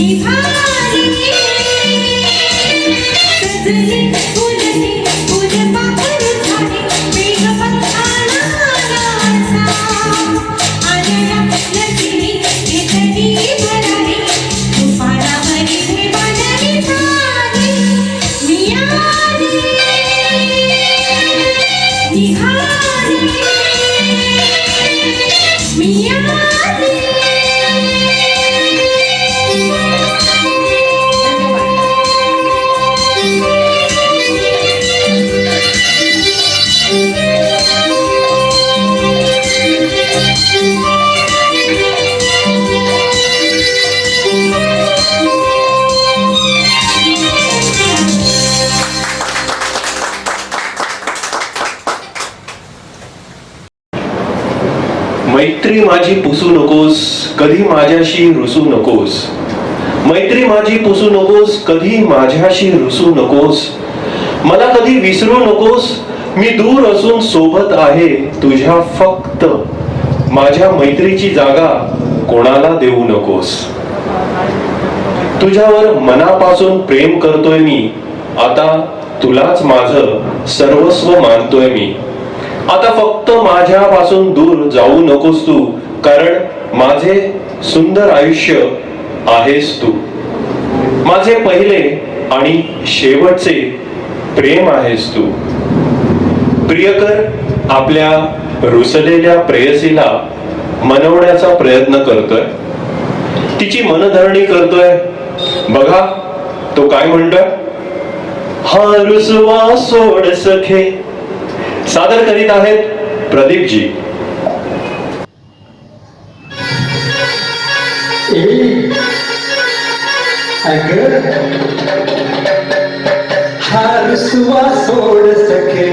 Speaker 4: निहारी सजली फुलली फुलपाखरू झाली मेघ पंखाला नाचा आल्या नदीने घेतली भरारी तुफानावरी बांधली झाली मी आली निहारी मी आली.
Speaker 2: मैत्री माझी पुसू नकोस, कधी माझ्याशी रुसू नकोस. मैत्री माझी पुसू नकोस, कधी माझ्याशी रुसू नकोस. मला कधी विसरू नकोस, मी दूर असून सोबत आहे तुझ्या फक्त. माझ्या मैत्रीची जागा कोणाला देऊ नकोस. तुझ्यावर मनापासून प्रेम करतोय मी, आता तुलाच माझं सर्वस्व मानतोय मी. आता फक्त माझ्यापासून दूर जाऊ नकोस तू, कारण माझे सुंदर आयुष्य आहेस तू. माझे पहिले आणि शेवटचे प्रेम आहेस तू. प्रियकर आपल्या रुसलेल्या प्रेयसीला मनवण्याचा प्रयत्न करतोय, तिची मनधरणी करतोय. बघा तो काय म्हणतोय. हा रुसवा सोड सखे. सादर करीत आहेत प्रदीपजी.
Speaker 5: हा रुसवा सोड सखे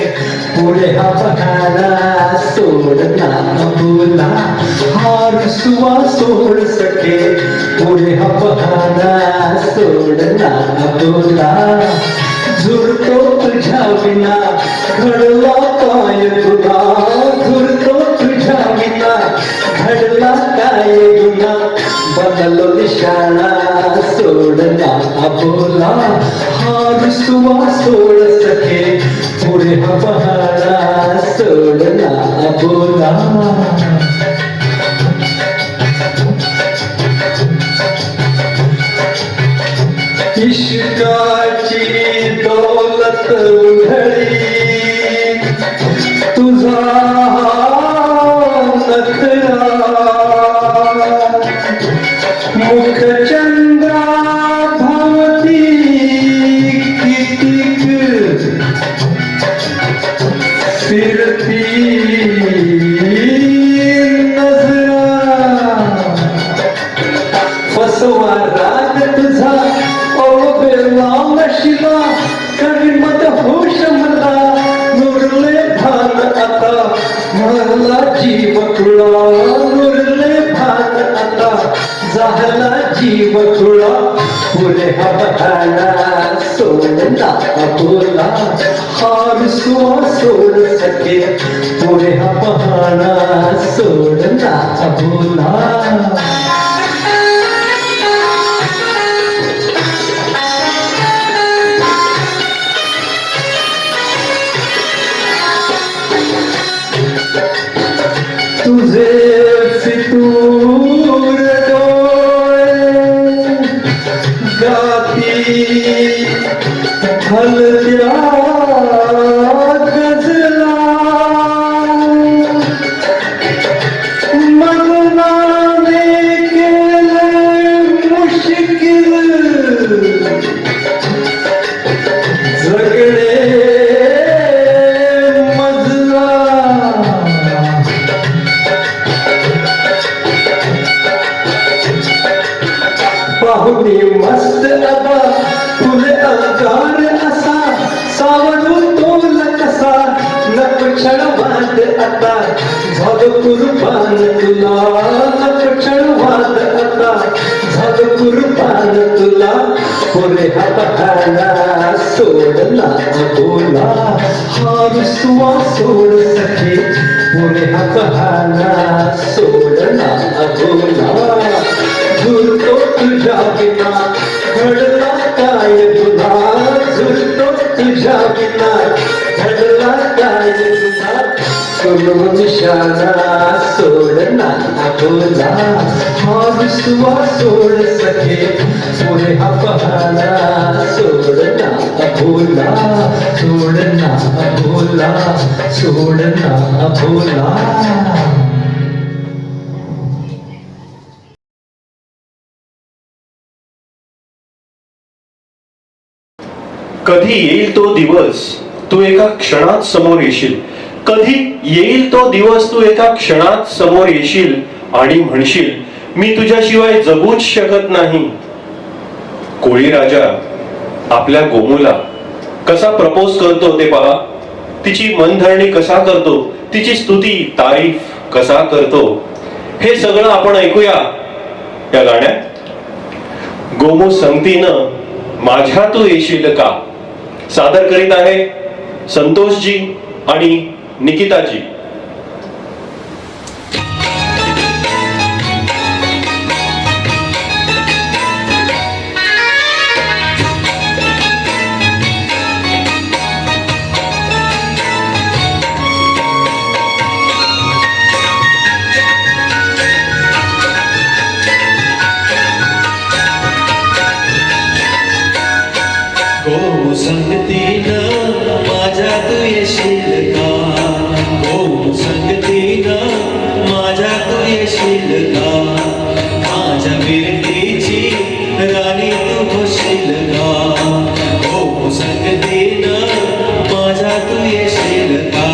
Speaker 5: पुढे हा बहाना सोड ना बोला. हा रुसवा सोड सखे पुढे हा बहाना सोड ना बोला. झुरतो तुझ्या विना घडला काय गुन्हा. झुरतो तुझ्या विना घडला काय गुन्हा. बदलो निशाणा सोड ना बोला. हा रुसवा सोड सखे पुढे हा बहाना सोड ना बोला. इश्काची दौलत उधळी तुझा नखरा. मुखचंद्रा धावती कितीक फिरती नजरा. फसवा राग तुझा शिवा कवी मत होश मला. नुरले भान आता मला जीव तुळा. नुरले भान आता झाला जीव तुळा. पुढे हा बहाना सोड ना बोला. हा रुसवा सोड सखे पुढे हा बहाना सोड ना बोला. तुझे फितूर डोळे गाती हलत्या गजला. मनाने केले मुश्किल जगणे पाहुणी मस्त अदा फुले अंगार असा. सावरून तोल कसा नक क्षणवाद आता. झालं कुर्बान तुला नक क्षणवाद आता. झालं कुर्बान तुला. पुरे हा बहाना सोड ना बोला. हा रुसवा सोड सखे पुरे हा बहाना सोड ना बोला. झुरतो तुझ्या विना निशाणा सोड ना भोला हा विश्वास सोड सके पुढे हा बहाना सोड ना भोला सोड ना भोला सोड ना भोला.
Speaker 2: कधी येईल तो दिवस तू एका क्षणात समोर येशील. कधी येईल तो दिवस तू एका क्षणात समोर येशील आणि म्हणशील मी तुझ्याशिवाय जगूच शकत नाही. कोळी राजा आपल्या गोमूला कसा प्रपोज करतो ते पहा. तिची मनधरणी कसा करतो, तिची स्तुती तारीफ कसा करतो, हे सगळं आपण ऐकूया या गाण्यात. गोमू संगतीनं माझ्या तू येशील का सादर करीत आहे संतोषजी आणि निकिताजी.
Speaker 5: हो संगतीनं माझ्या तू येशील का, हो संगतीनं माझ्या तू येशील का, माझ्या विरतीची राणी तू होशील का, हो संगतीनं माझ्या तू येशील का.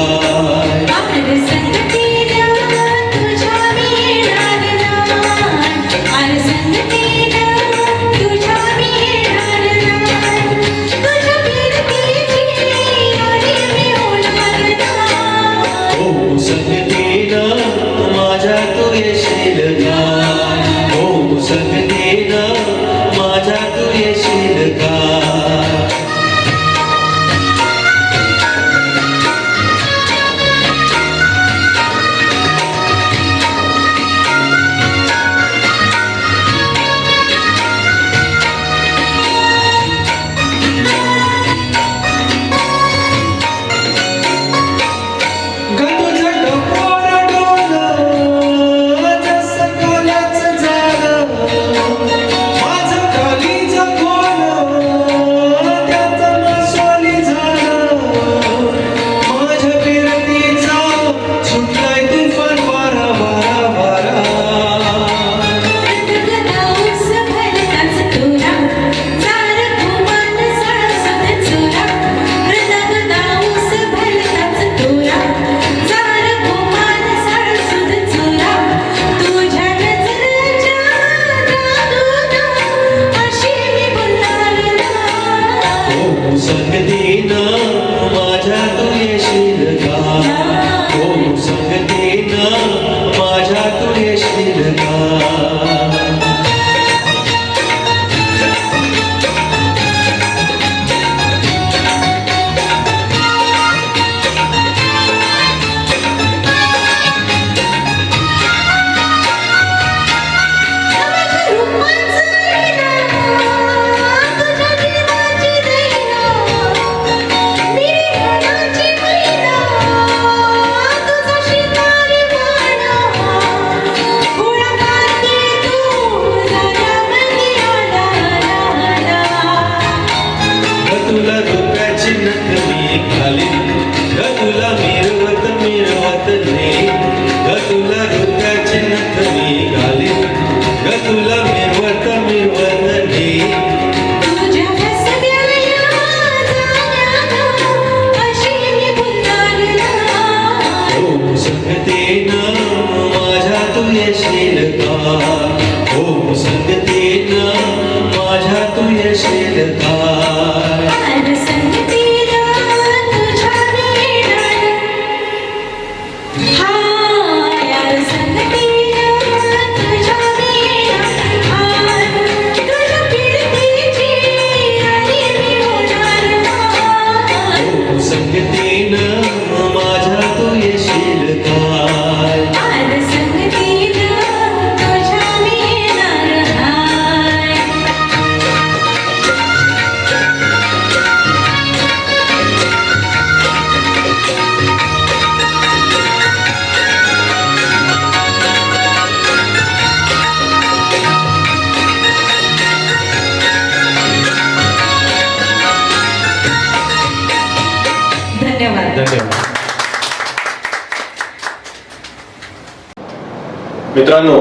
Speaker 2: मित्रांनो,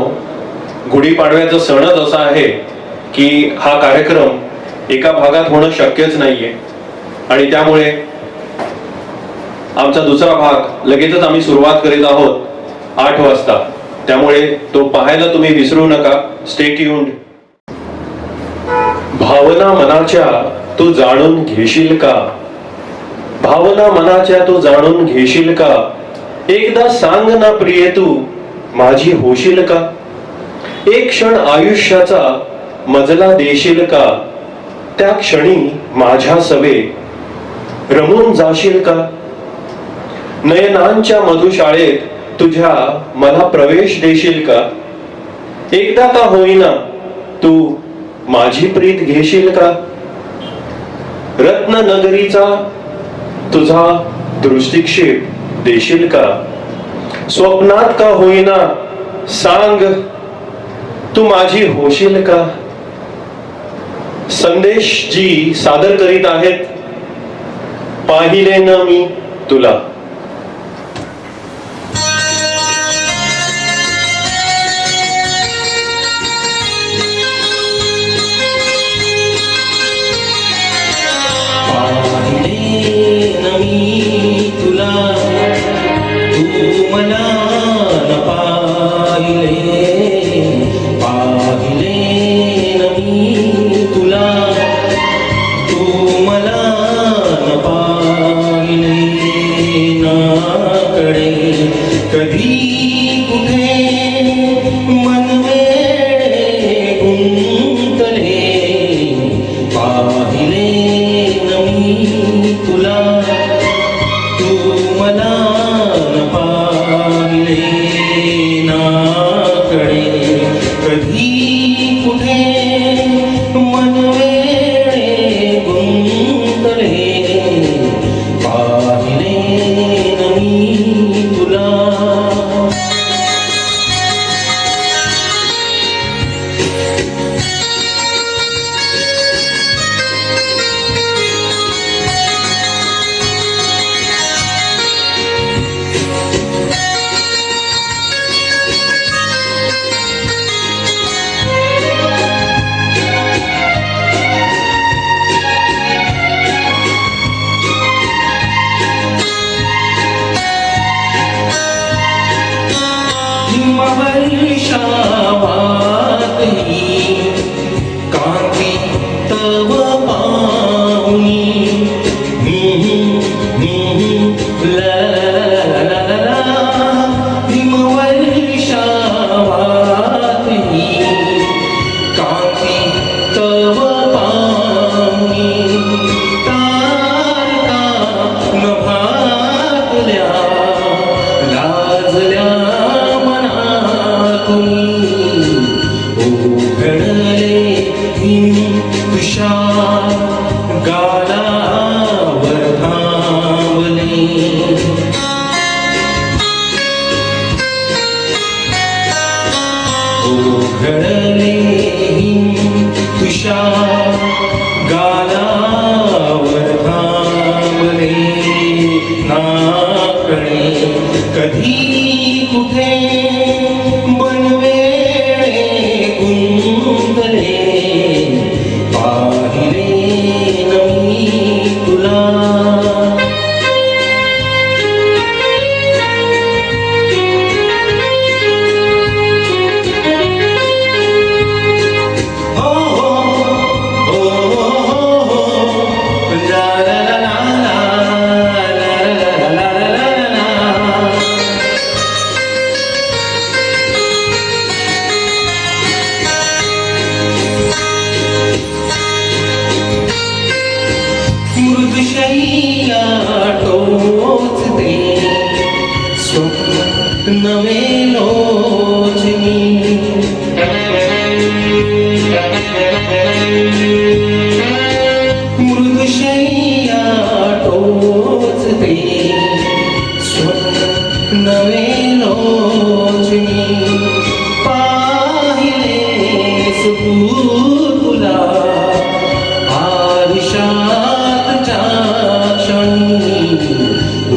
Speaker 2: गुढीपाडव्याचा सणच असा आहे की हा कार्यक्रम एका भागात होणं शक्यच नाहीये आणि त्यामुळे आमचा दुसरा भाग लगेचच आम्ही सुरुवात करीत आहोत 8 वाजता. त्यामुळे तो पाहायला तुम्ही विसरू नका. Stay tuned. भावना मनाच्या तू जाणून घेशील का? भावना मनाच्या तू जाणून घेशील का? एकदा सांग ना प्रिय तू माझी होशील का? एक क्षण आयुष्याचा मजला देशील का? त्या क्षणी माझ्या सवे रमून जाशील का? नयनांच्या मधुशाळेत तुझ्या मला प्रवेश देशील का? एकदा का होईना तू माझी प्रीत घेशील का? रत्ननगरीचा तुझा दृष्टिक्षेप देशील का? स्वप्नात का होईना सांग तू माझी होशील का? संदेश जी सादर करीत आहेत पाहिले न मी तुला.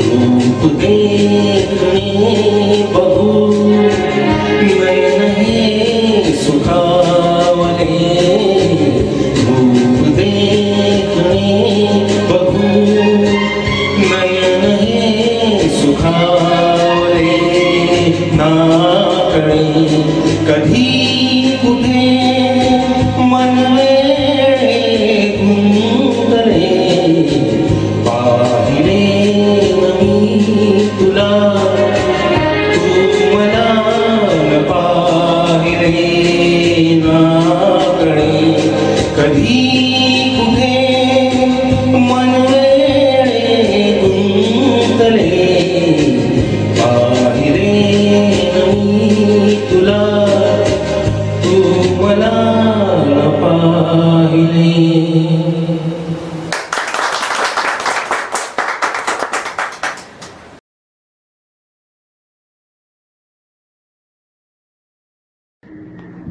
Speaker 5: रूप देखने बहु नयन कधी कुठे मन वेळे गुंतले पाहिले मी तुला तू मला न पाहिले.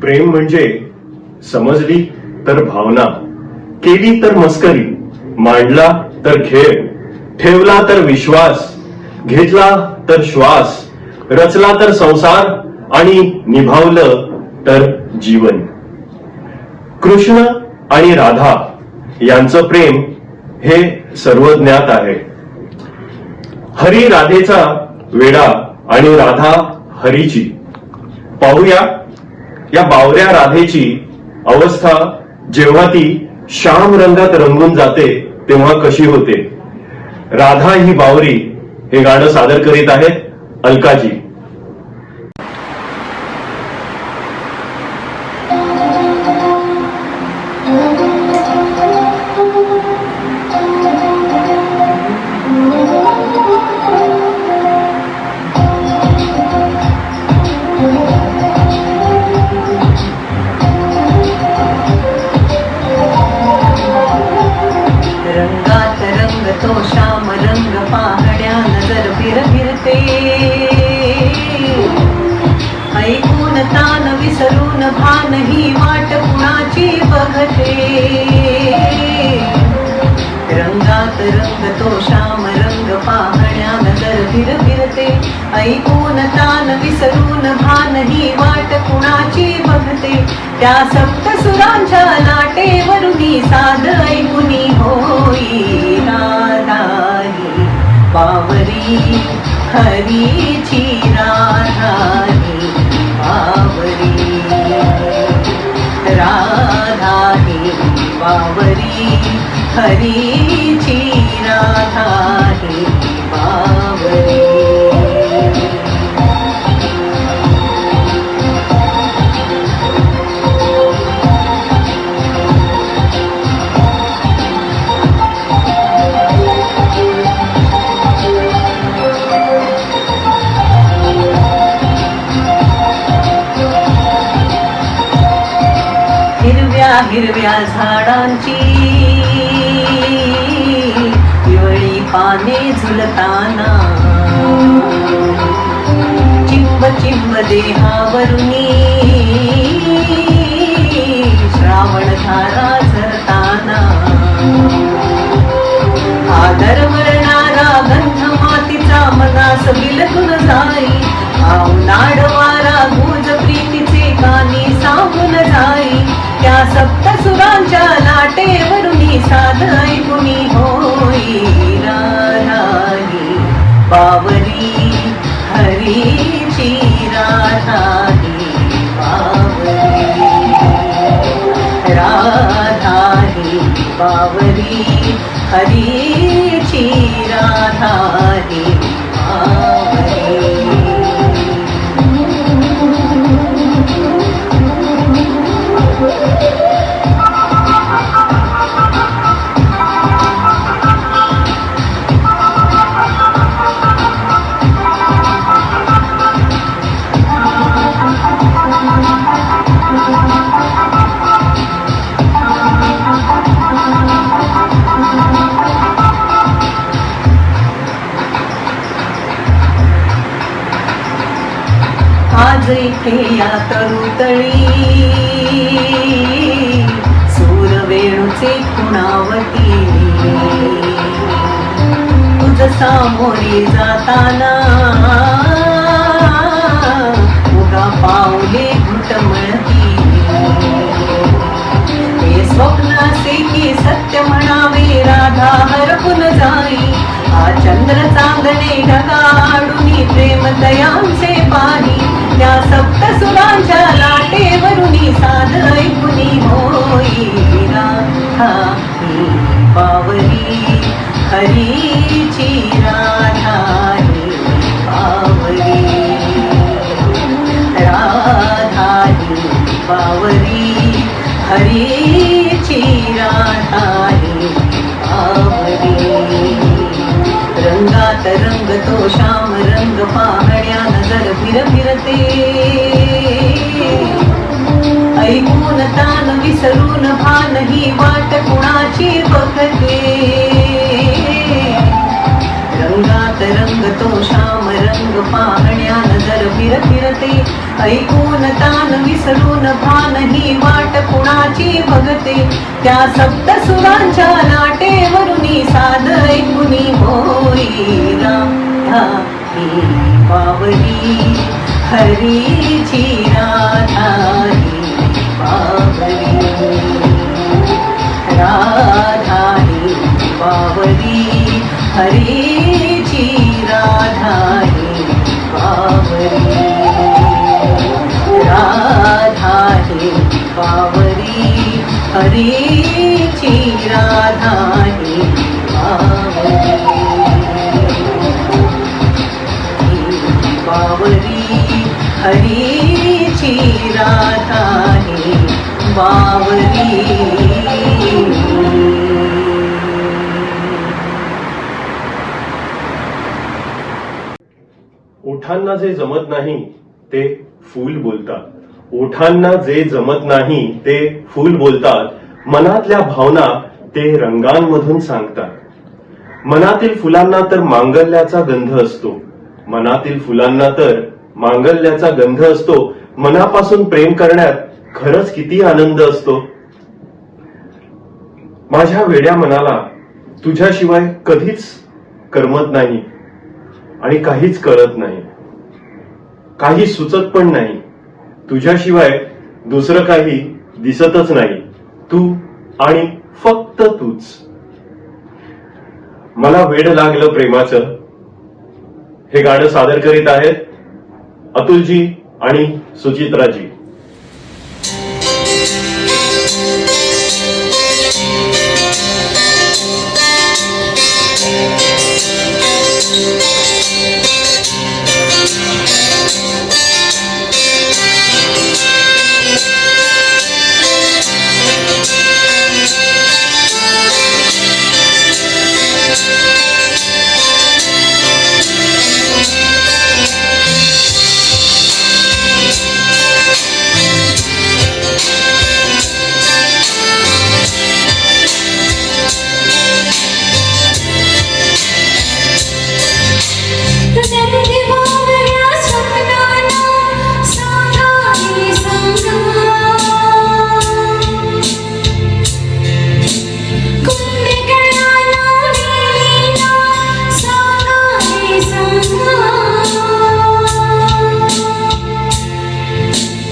Speaker 2: प्रेम म्हणजे समजली तर भावना, केली तर मस्करी, मांडला तर खेळ, ठेवला तर विश्वास, घेतला तर श्वास, रचला तर संसार आणि निभावलं तर जीवन. कृष्ण आणि राधा यांचं प्रेम हे सर्वज्ञात आहे. हरी राधेचा वेडा आणि राधा हरीची. पाहूया या बावऱ्या राधेची अवस्था जेव्हा ती श्याम रंगात रंगून जाते तेव्हा कशी होते. राधा ही बावरी हे गाणं सादर करीत आहेत अलकाजी.
Speaker 6: रंगात रंग तो श्याम रंग पाहण्या नजर फिरते. ऐकून तान विसरून भान ही वाट कुणाची बघते. रंगात रंग तो श्याम रंग पाहण्या नजर फिरते. ऐकून तान विसरून भान ही वाट कुणाची बघते. त्या सप्तसुरांच्या लाटेवरुनी साध ऐकुनी होई राधाही बावरी हरीची. राधाही बावरी राधाही बावरी हरीची. राधाही बावरी. हिरव्या झाडांची पिवळी पाने झुलताना. चिंब चिंब देहावरुनी श्रावण धारा झरताना. आदर वरणारा गंध मातीचा मनास बिलकुल जाई. नाड वारा गुज प्रीतीचे कानी सांगून जाई. त्या सप्तसुरांच्या लाटेवरुनी साध ऐकुनी होई राधाही बावरी हरीची. राधाही बावरी राधाही बावरी हरीची. राधाही बावरी. आज इथे या तरुतळी सूरवेणूचे खुणावती. तुझ सामोरी जाताना उगा पावले घुटमळती. हे स्वप्न असे की सत्य म्हणावे राधा हरपून जाई. हा चंद्र चांदणे ढगाडूनी प्रेम दयांचे पाणी. त्या सप्तसुरांच्या लाटेवरुनी साध ऐकुनी होई राधाही बावरी हरीची. राधाही बावरी राधाही बावरी हरीची राधा रे बावरी रंगात रंगतो श्याम रंग पाहण्या नजर फिरते ऐकून तान विसरून भान ही वाट कुणाची बघते रंगात रंगतो श्याम रंग पाहण्या नजर फिरते ऐकून तान विसरून भान ही वाट कुणाची बघते त्या सप्त सुरांच्या लाटेवरुनी साध ऐकुनी होई राधा ही बावरी हरीची राधा ही बावरी राधा ही बावरी हरीची राधा ही बावरी राधा ही बावरी हरीची राधा ही बावरी बावरी हरीची राधा ही बावरी
Speaker 2: ओठांना जे जमत नाही ते फूल बोलतात ओठांना जे जमत नाही ते फूल बोलतात मनातल्या भावना ते रंगांमधून सांगतात मनातील फुलांना तर मांगल्याचा गंध असतो मनातील फुलांना तर मांगल्याचा गंध असतो मनापासून प्रेम करण्यात खरंच किती आनंद असतो माझ्या वेड्या मनाला तुझ्याशिवाय कधीच करमत नाही आणि काहीच कळत नाही काही सुचत पण नाही तुझ्याशिवाय दुसरं काही दिसतच नाही तू आणि फक्त तूच मला वेड लागलं प्रेमाचं हे गाणं सादर करीत आहेत अतुलजी आणि सुचित्राजी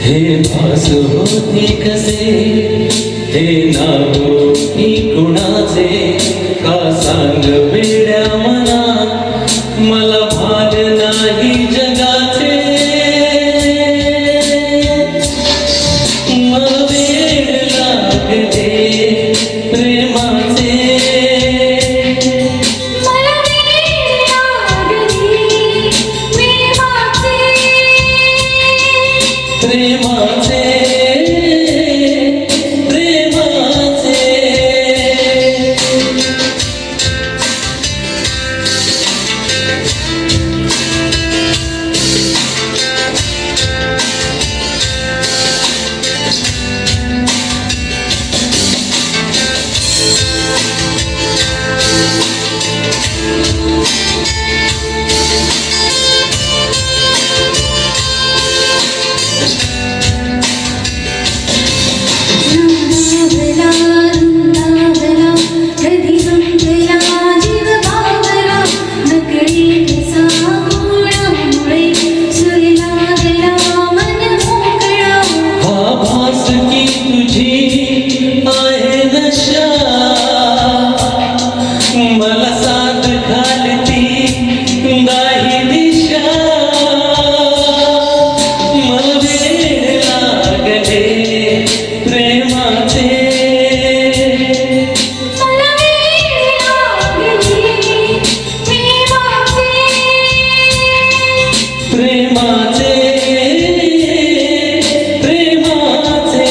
Speaker 5: हे भास होते कसे हे नाव ही कुणाचे का सांग वेड्या मना मला भाग नाही जगाचे मला वेड लागते प्रेमाचे प्रेमाचे प्रेमाचे प्रेमाचे प्रेमाचे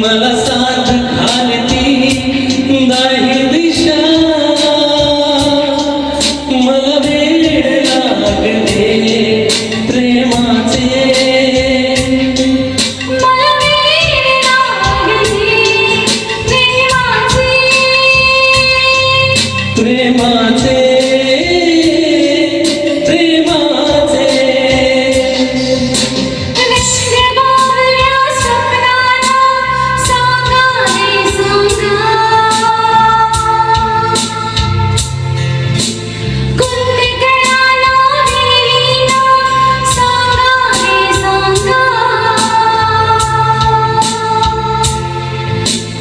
Speaker 5: मला साथ घालती नाही दिशा मला वेड लागले प्रेमाचे
Speaker 4: मला वेड लागले प्रेमाचे
Speaker 5: प्रेमाचे प्रेमाचे
Speaker 4: निष्ठेबावल्या स्वप्नाला सांगा रे सांगा कुंदकळाला देवीला सांगा रे सांगा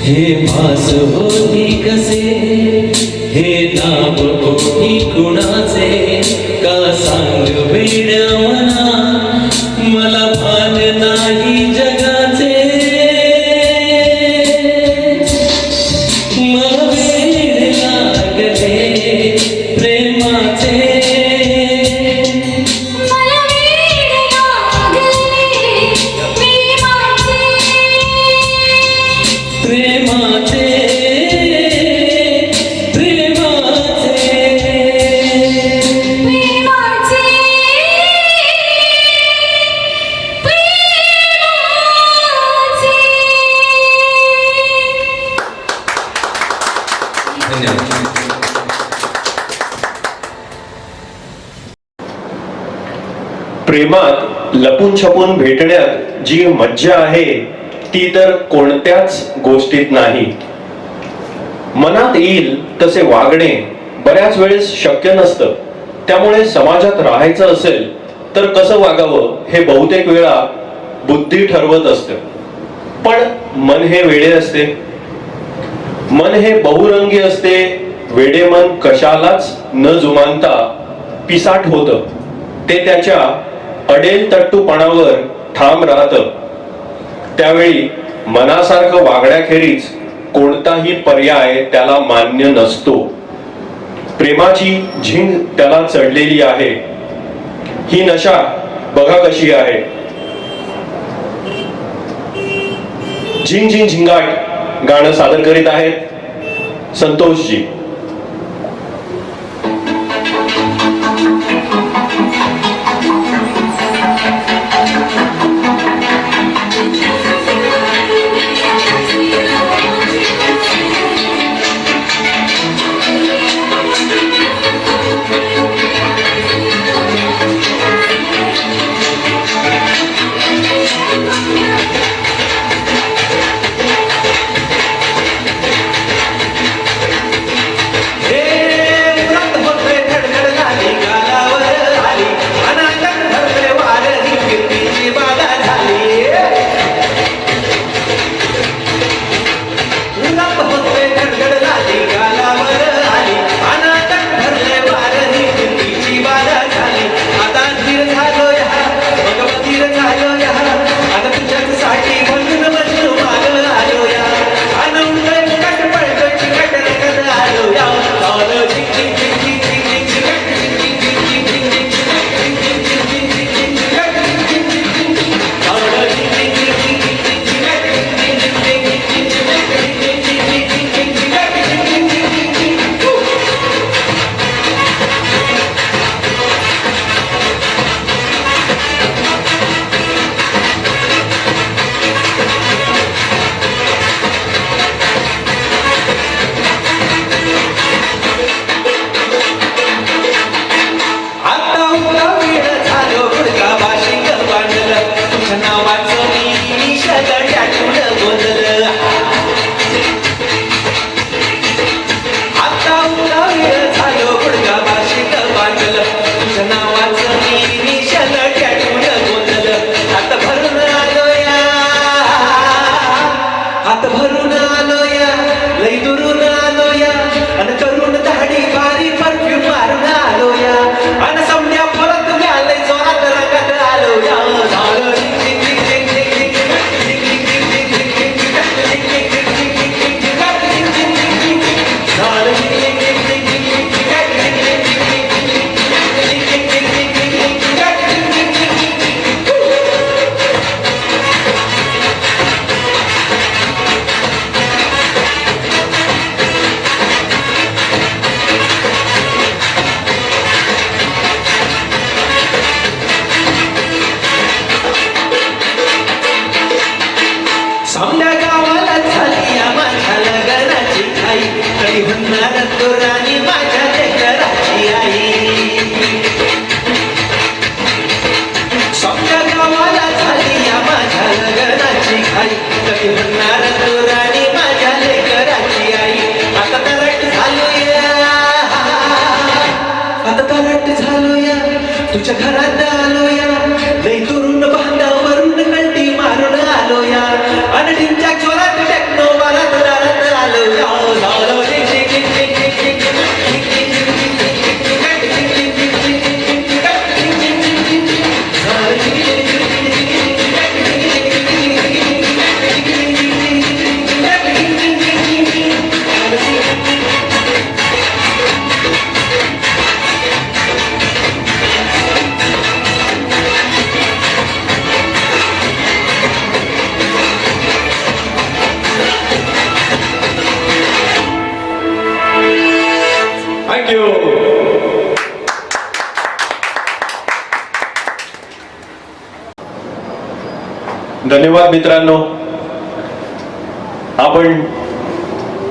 Speaker 5: हे भास होती कसे हे नाव कोठी कुणाचे का सांग वेड मना मला भान नाही जगाचे मला वेड लागले प्रेमाचे
Speaker 4: मला वेड लागले प्रेमाचे
Speaker 5: प्रेमाचे प्रेमाचे
Speaker 4: प्रेमाचे प्रेमाचे
Speaker 5: धन्यवाद.
Speaker 2: प्रेमात लपून छपून भेटण्यात जी मज्जा आहे ती तर कोणत्याच गोष्टीत नाही. मनात येईल तसे वागणे बऱ्याच वेळेस शक्य नसतं. त्यामुळे समाजात राहायचं असेल तर कसं वागावं हे बहुतेक वेळा बुद्धी ठरवत असते. पण मन हे वेडे असते. मन हे बहुरंगी असते. वेडे मन कशालाच न जुमानता पिसाट होतं. ते त्याच्या अडेल तट्टूपणावर ठाम राहतं. त्यावेळी मनासारखं वागण्याखेरीज कोणताही पर्याय त्याला मान्य नसतो. प्रेमाची झिंग त्याला चढलेली आहे. ही नशा बघा कशी आहे. झिंग झिंग झिंगाट गाणं सादर करीत आहेत संतोषजी.
Speaker 5: गावाला झाली या माझ्या लग्नाची घाई कधी म्हणणार तो राणी माझ्या लेकराची आई समजा गावाला झाली या माझ्या लग्नाची घाई कधी म्हणणार तो राणी माझ्या लेकराची आई आता तरट झालोया आता तरट झालोया तुझ्या घरात आलोया लई दुरून बांधावरून कल्टी मारून आलोया अनडींच्या चोरात टेक्नो बारात दारात आलोया झालो थँक्यू.
Speaker 2: धन्यवाद मित्रांनो. आपण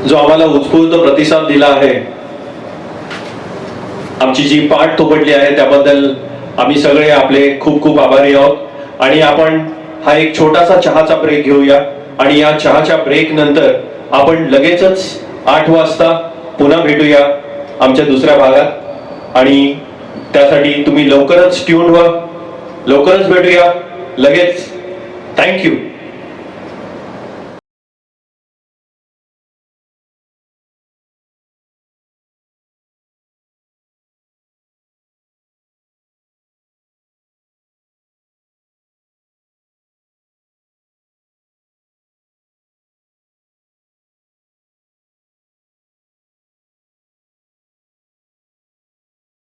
Speaker 2: जो आम्हाला उत्स्फूर्त प्रतिसाद दिला आहे, आमची जी पाठ थोपटली आहे त्याबद्दल आम्ही सगळे आपले खूप खूप आभारी आहोत. आणि आपण हा एक छोटासा चहाचा ब्रेक घेऊया आणि या चहाच्या ब्रेक नंतर आपण लगेचच 8 वाजता पुन्हा भेटूया आमच्या दुसऱ्या भागात. आणि त्यासाठी तुम्ही लवकरच ट्यून व्हा. लवकरच भेटूया लगेच. थँक्यू.